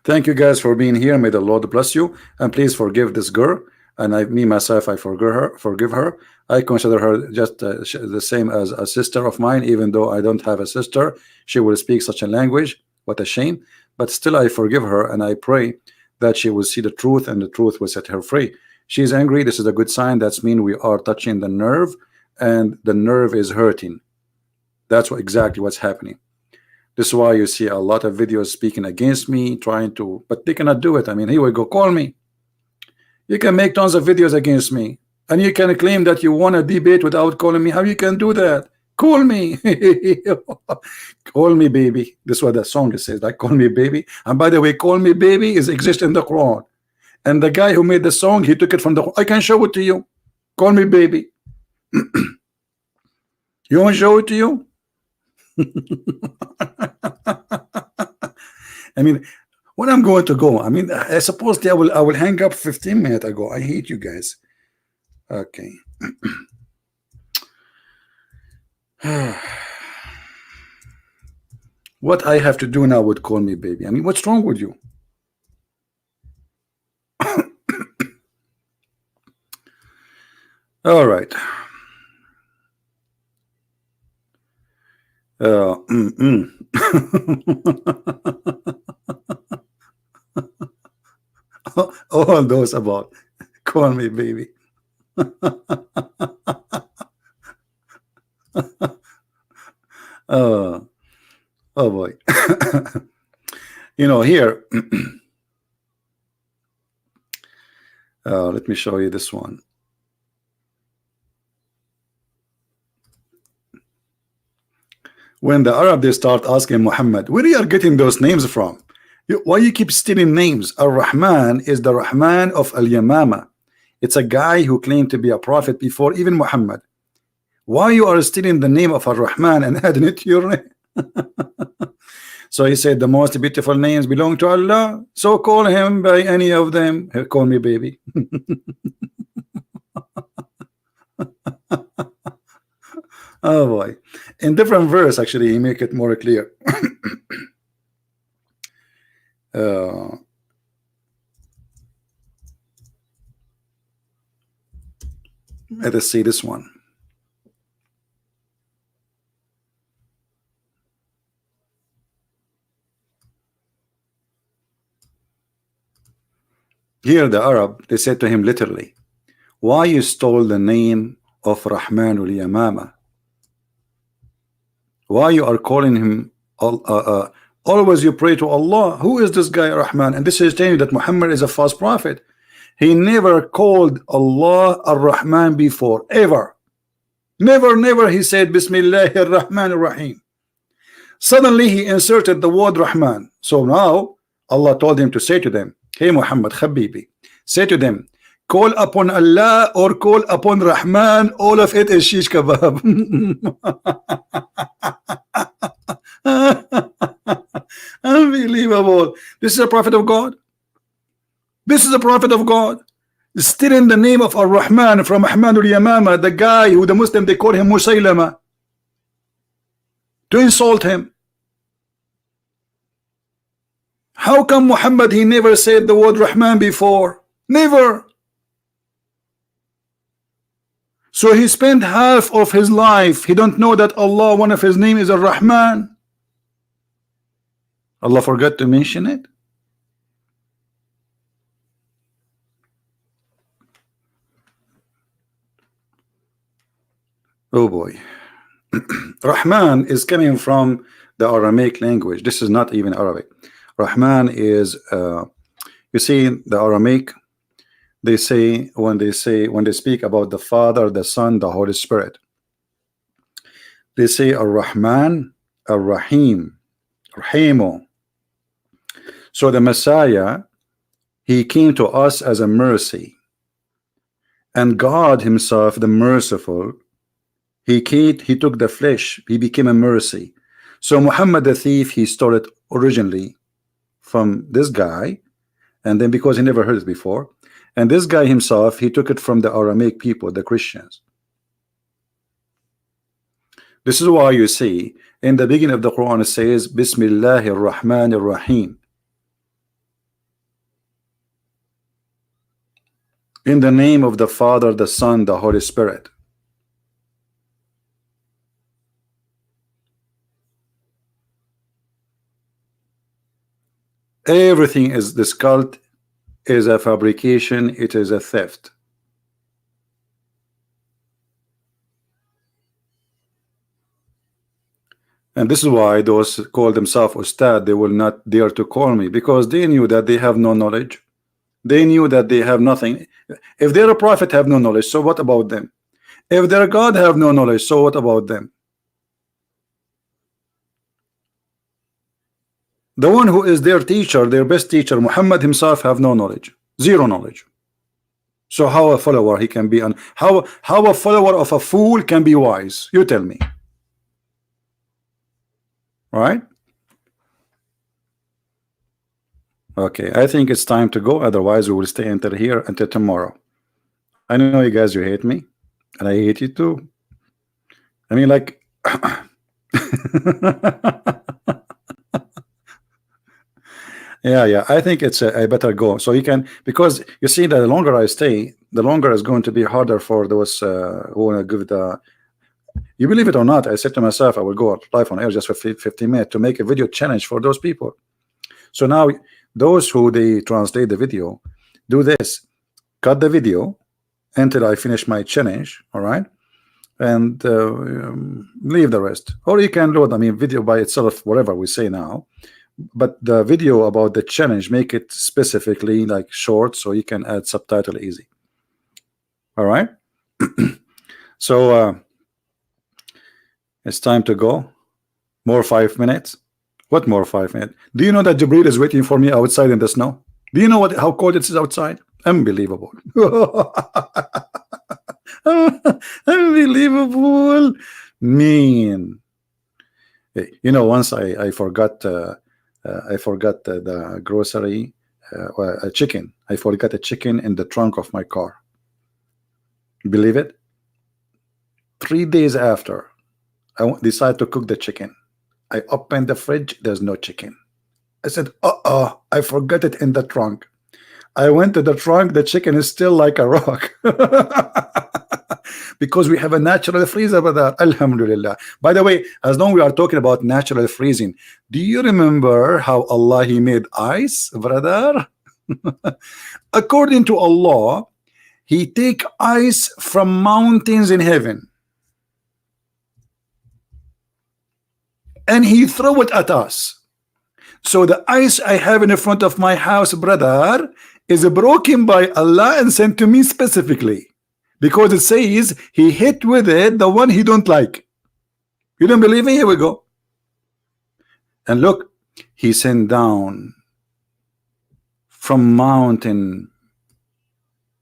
Thank you guys for being here. May the Lord bless you, and please forgive this girl. And me myself, I forgive her. I consider her just the same as a sister of mine, even though I don't have a sister. She will speak such a language. What a shame. But still, I forgive her, and I pray that she will see the truth, and the truth will set her free. She's angry. This is a good sign. That's mean we are touching the nerve, and the nerve is hurting. That's exactly what's happening. This is why you see a lot of videos speaking against me, trying to, but they cannot do it. I mean, here we go. Call me. You can make tons of videos against me, and you can claim that you want a debate without calling me. How you can do that? Call me. Call me baby. This is what the song says, like call me baby. And by the way, call me baby is exist in the Quran, and the guy who made the song, he took it from the Quran. I can show it to you. Call me baby. You want to show it to you? I mean, when I'm going to go, I mean, I suppose I will hang up 15 minutes ago. I hate you guys. Okay. What I have to do now would call me baby. I mean, what's wrong with you? All right. All those about call me baby. Oh boy. You know, here let me show you this one. When the Arab, they start asking Muhammad, where you are getting those names from? Why you keep stealing names? Ar-Rahman is the Rahman of Al-Yamama. It's a guy who claimed to be a prophet before even Muhammad. Why you are stealing the name of Ar-Rahman and adding it to your name? So he said the most beautiful names belong to Allah, so call him by any of them. Call me baby. Oh boy. In different verse, actually, he make it more clear. Let us see this one. Here the Arab, they said to him literally, why you stole the name of Rahman al-Yamama? Why you are calling him always you pray to Allah? Who is this guy Rahman? And this is telling you that Muhammad is a false prophet. He never called Allah ar-Rahman before, ever. Never he said Bismillahir Rahmanir Rahim. Suddenly he inserted the word Rahman. So now Allah told him to say to them, hey Muhammad Habibi, say to them, call upon Allah or call upon Rahman, all of it is shish kebab. Unbelievable. This is a prophet of God. This is a prophet of God. Still in the name of Ar-Rahman from Ahmad al-Yamama, the guy who the Muslim they call him Musaylama, to insult him. How come Muhammad he never said the word Rahman before? Never. So he spent half of his life, he don't know that Allah, one of his name is Ar-Rahman. Allah forgot to mention it. Oh boy. Rahman is coming from the Aramaic language. This is not even Arabic. Rahman is you see the Aramaic, they say when they speak about the Father, the Son, the Holy Spirit, they say Ar-Rahman, Ar-Rahim, Rahimu. So the Messiah, he came to us as a mercy, and God himself, the merciful, he took the flesh, he became a mercy. So Muhammad the thief, he stole it originally from this guy, and then because he never heard it before, and this guy himself, he took it from the Aramaic people, the Christians. This is why you see in the beginning of the Quran it says Bismillahir Rahmanir Rahim. In the name of the Father, the Son, the Holy Spirit. Everything is, this cult is a fabrication, it is a theft. And this is why those call themselves Ustadz, they will not dare to call me, because they knew that they have no knowledge. They knew that they have nothing. If they're a prophet, have no knowledge, so what about them? If their God have no knowledge, so what about them? The one who is their teacher, their best teacher, Muhammad himself, have no knowledge, zero knowledge. So how a follower he can be, how a follower of a fool can be wise? You tell me. Right? Okay, I think it's time to go. Otherwise, we will stay until here until tomorrow. I know you guys, you hate me, and I hate you too. I mean, like, yeah. I think it's I better go. So you can, because you see that the longer I stay, the longer it's going to be harder for those who want to give the. You believe it or not, I said to myself, I will go live on air just for 15 minutes to make a video challenge for those people. So now, those who they translate the video, do this: cut the video until I finish my challenge, all right, and leave the rest. Or you can load, I mean, video by itself, whatever we say now, but the video about the challenge, make it specifically like short, so you can add subtitle easy. All right. So it's time to go. More 5 minutes. What more 5 minutes? Do you know that Jibril is waiting for me outside in the snow? Do you know how cold it is outside? Unbelievable. Unbelievable. Mean. You know, once I forgot the grocery, a chicken. I forgot a chicken in the trunk of my car. Believe it? 3 days after, I decided to cook the chicken. I opened the fridge, there's no chicken. I said, I forgot it in the trunk. I went to the trunk, the chicken is still like a rock. because we have a natural freezer, brother. Alhamdulillah. By the way, as long we are talking about natural freezing, do you remember how Allah He made ice, brother? According to Allah, He take ice from mountains in heaven and He throw it at us. So the ice I have in the front of my house, brother, is broken by Allah and sent to me specifically, because it says He hit with it the one He don't like. You don't believe me? Here we go. And look, He sent down from mountain,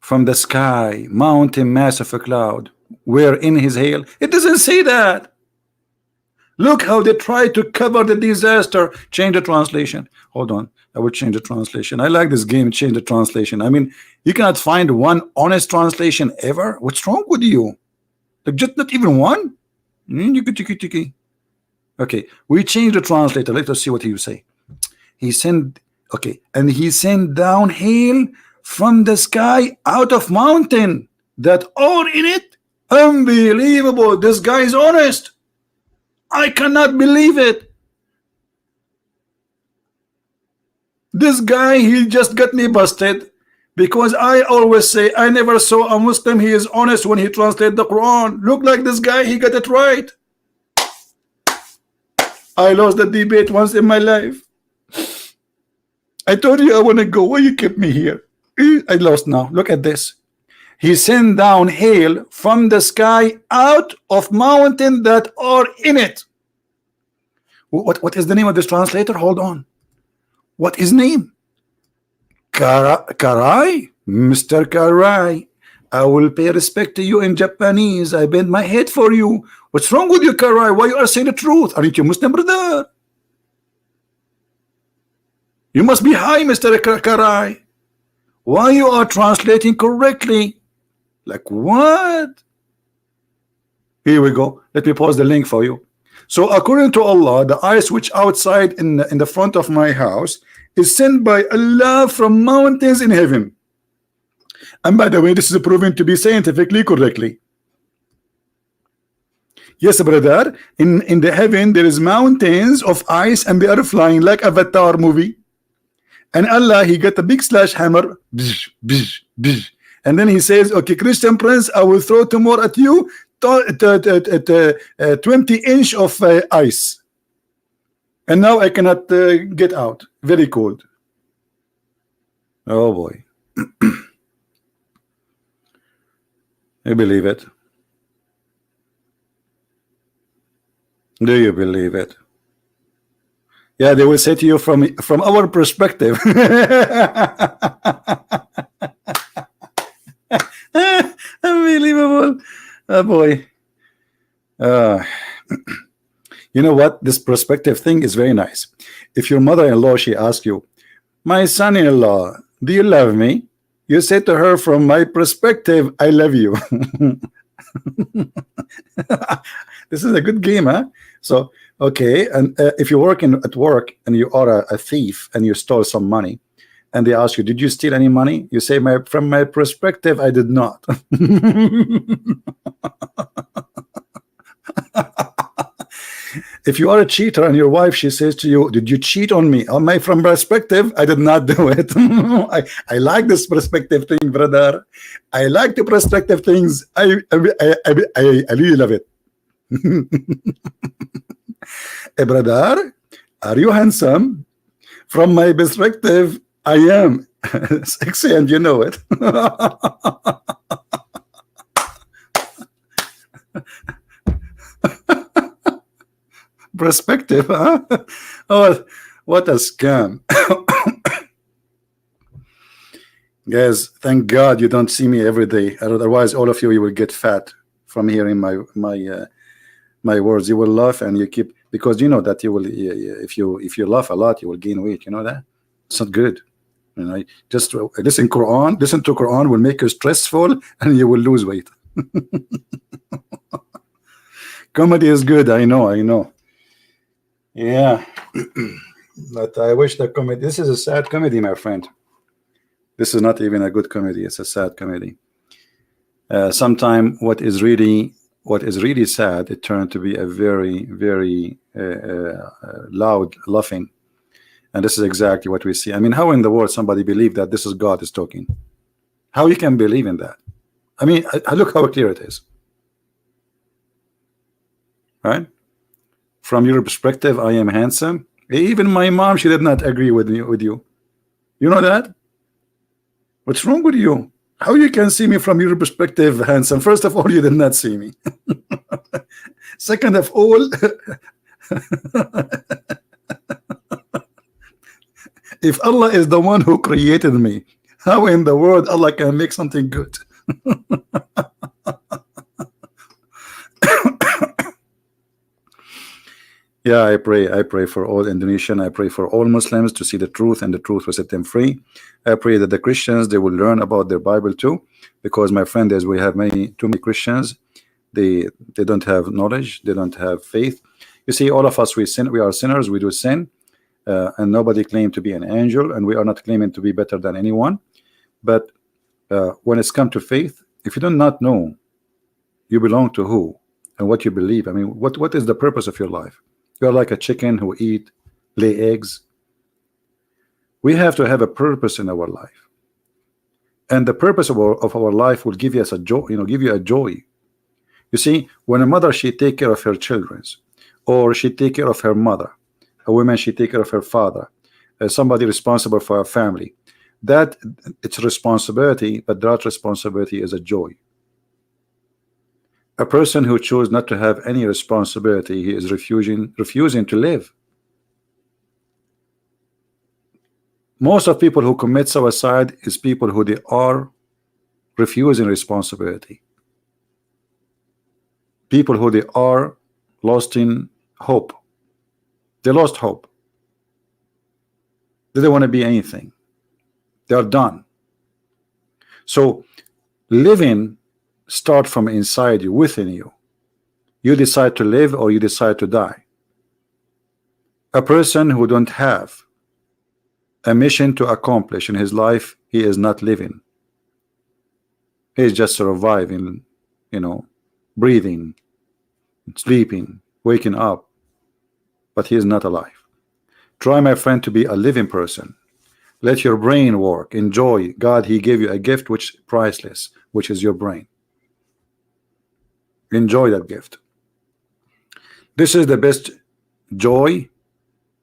from the sky, mountain mass of a cloud, where in His hail. It doesn't say that. Look how they try to cover the disaster. Change the translation. Hold on, I will change the translation. I like this game. Change the translation. I mean, you cannot find one honest translation ever. What's wrong with you? Like, just not even one? Okay, we change the translator. Let us see what He say. He sent, okay, and He sent down hail from the sky out of mountain that are in it. Unbelievable. This guy is honest. I cannot believe it. This guy, he just got me busted, because I always say I never saw a Muslim he is honest when he translates the Quran. Look like this guy, he got it right. I lost the debate once in my life. I told you I want to go. Why you kept me here? I lost now. Look at this. He sent down hail from the sky out of mountain that are in it. What is the name of this translator? Hold on. What is name? Karai? Mr. Karai. I will pay respect to you in Japanese. I bend my head for you. What's wrong with you, Karai? Why you are saying the truth? Aren't you Muslim, brother? You must be high, Mr. Karai. Why you are translating correctly? Like what? Here we go. Let me pause the link for you. So according to Allah, the ice which outside in the front of my house is sent by Allah from mountains in heaven. And by the way, this is proven to be scientifically correctly. Yes, brother. In the heaven there is mountains of ice and they are flying like Avatar movie. And Allah, He got a big sledgehammer, and then He says, okay, Christian Prince, I will throw tomorrow at you 20-inch of ice. And now I cannot get out. Very cold. Oh boy. You believe it? Do you believe it? Yeah, they will say to you from our perspective. Unbelievable. Oh boy. You know what? This perspective thing is very nice. If your mother-in-law, she asks you, my son-in-law, do you love me? You say to her, from my perspective, I love you. This is a good game, huh? So okay, and if you're working at work and you are a thief and you stole some money, and they ask you, did you steal any money? You say, from my perspective, I did not. If you are a cheater and your wife, she says to you, did you cheat on me? From perspective, I did not do it. I like this perspective thing, brother. I like the perspective things. I really love it. Hey, brother, are you handsome? From my perspective, I am sexy, and you know it. Perspective, huh? Oh, what a scam. Guys, thank God you don't see me every day. Otherwise, all of you will get fat from hearing my words. You will laugh and you keep, because you know that you will, if you laugh a lot, you will gain weight. You know that? It's not good. You know, just listen to Quran will make you stressful and you will lose weight. Comedy is good, I know. Yeah. But I wish the comedy, this is a sad comedy, my friend. This is not even a good comedy, it's a sad comedy. Sometime what is really sad, it turned to be a very, very loud laughing. And this is exactly what we see. I mean, how in the world somebody believe that this is God is talking? How you can believe in that? I mean, look how clear it is, right? From your perspective, I am handsome. Even my mom, she did not agree with me, with you. You know that? What's wrong with you? How you can see me from your perspective handsome? First of all, you did not see me. Second of all, if Allah is the one who created me, how in the world Allah can make something good? Yeah, I pray for all Indonesian. I pray for all Muslims to see the truth, and the truth will set them free. I pray that the Christians, they will learn about their Bible too, because my friend, as we have too many Christians, they don't have knowledge, they don't have faith. You see, all of us, we sin, we are sinners, we do sin, and nobody claimed to be an angel, and we are not claiming to be better than anyone. But when it's come to faith, if you do not know you belong to who and what you believe, I mean, what is the purpose of your life? You are like a chicken who lay eggs. We have to have a purpose in our life, and the purpose of our life will give us a joy. Give you a joy. You see, when a mother, she take care of her children, or she take care of her mother, a woman, she take care of her father, somebody responsible for a family. That it's responsibility, but that responsibility is a joy. A person who chooses not to have any responsibility, he is refusing to live. Most of people who commit suicide is people who they are refusing responsibility. People who they are lost in hope. They lost hope. They don't want to be anything. They are done. So living start from inside you, within you. You decide to live or you decide to die. A person who don't have a mission to accomplish in his life, he is not living. He is just surviving, breathing, sleeping, waking up, but he is not alive. Try, my friend, to be a living person. Let your brain work. Enjoy. God, he gave you a gift which is priceless, which is your brain. Enjoy that gift. This is the best joy.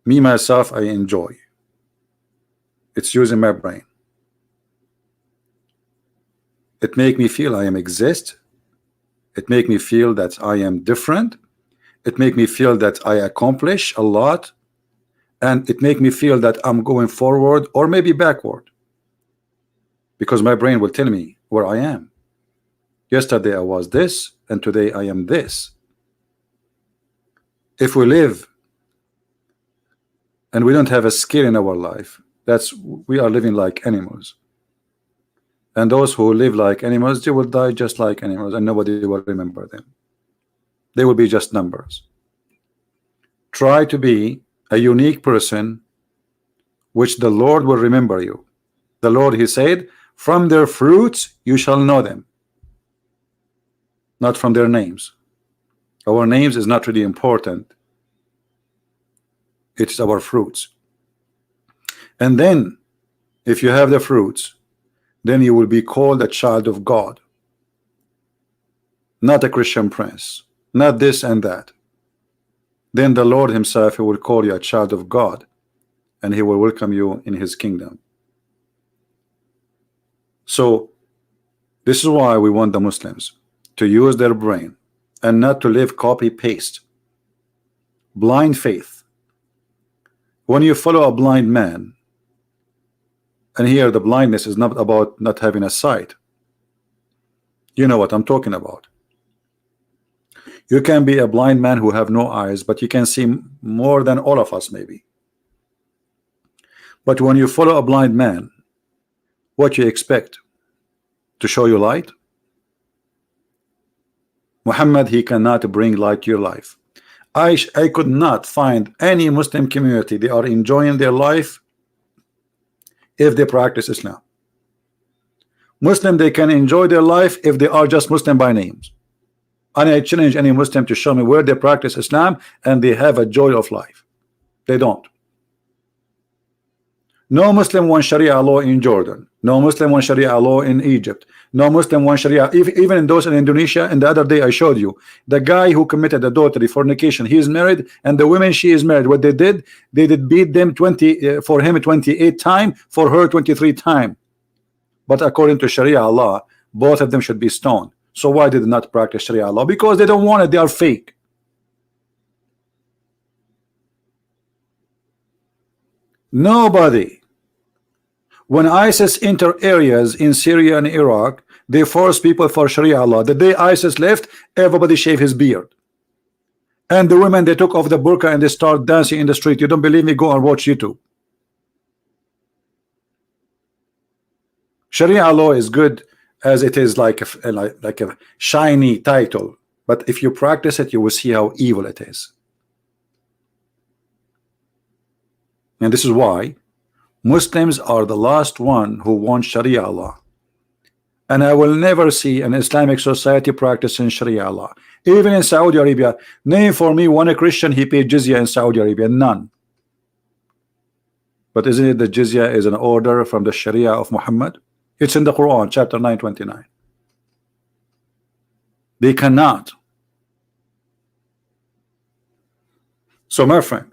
Me, myself, I enjoy. It's using my brain. It make me feel I am exist. It make me feel that I am different. It make me feel that I accomplish a lot. And it make me feel that I'm going forward or maybe backward, because my brain will tell me where I am. Yesterday I was this, and today I am this. If we live and we don't have a skill in our life, we are living like animals. And those who live like animals, they will die just like animals, and nobody will remember them. They will be just numbers. Try to be a unique person, which the Lord will remember you. The Lord, he said, from their fruits you shall know them, not from their names. Our names is not really important. It's our fruits. And then if you have the fruits, then you will be called a child of God, not a Christian prince, not this and that. Then the Lord himself, he will call you a child of God, and he will welcome you in his kingdom. So this is why we want the Muslims to use their brain and not to live copy-paste, blind faith. When you follow a blind man, and here the blindness is not about not having a sight. You know what I'm talking about. You can be a blind man who have no eyes, but you can see more than all of us maybe. But when you follow a blind man, what you expect? To show you light? Muhammad, he cannot bring light to your life. I could not find any Muslim community they are enjoying their life if they practice Islam. Muslim, they can enjoy their life if they are just Muslim by names. And I challenge any Muslim to show me where they practice Islam and they have a joy of life. They don't. No Muslim wants Sharia law in Jordan. No Muslim wants Sharia law in Egypt. No Muslim wants Sharia, even in those in Indonesia. And the other day I showed you the guy who committed adultery, fornication. He is married, and the woman, she is married. What they did beat them 20 for him 28 times, for her 23 times. But according to Sharia law, both of them should be stoned. So why did they not practice Sharia law? Because they don't want it. They are fake. Nobody. When ISIS enter areas in Syria and Iraq, they force people for Sharia law. The day ISIS left, everybody shaved his beard. And the women, they took off the burqa and they start dancing in the street. You don't believe me? Go and watch YouTube. Sharia law is good as it is like a shiny title. But if you practice it, you will see how evil it is. And this is why Muslims are the last one who want Sharia law. And I will never see an Islamic society practicing Sharia law. Even in Saudi Arabia, name for me one Christian he paid jizya in Saudi Arabia. None. But isn't it the jizya is an order from the Sharia of Muhammad? It's in the Quran, chapter 929. They cannot. So my friend,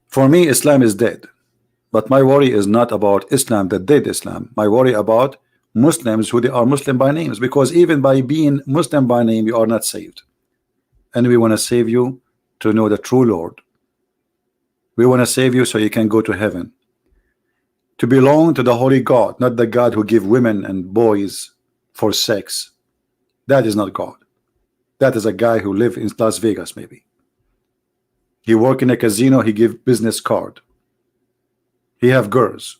for me, Islam is dead. But my worry is not about Islam, the dead Islam. My worry about Muslims who they are Muslim by names, because even by being Muslim by name, you are not saved. And we want to save you to know the true Lord. We want to save you so you can go to heaven. To belong to the holy God, not the God who give women and boys for sex. That is not God. That is a guy who live in Las Vegas maybe. He work in a casino, he give business card. He have girls.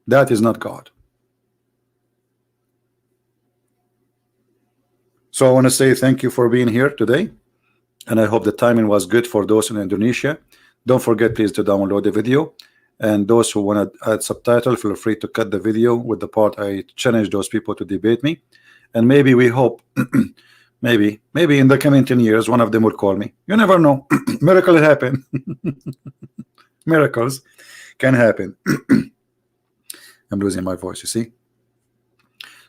That is not God. So I want to say thank you for being here today. And I hope the timing was good for those in Indonesia. Don't forget please to download the video. And those who want to add subtitle, feel free to cut the video with the part I challenge those people to debate me. And maybe we hope maybe in the coming 10 years one of them will call me. You never know. Miracles happen. Miracles can happen. I'm losing my voice, you see.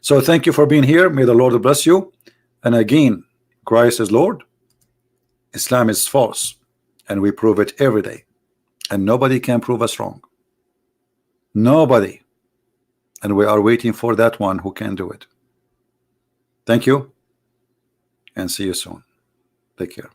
So thank you for being here. May the Lord bless you. And again, Christ is Lord, Islam is false, and we prove it every day. And nobody can prove us wrong. Nobody. And we are waiting for that one who can do it. Thank you, and see you soon. Take care.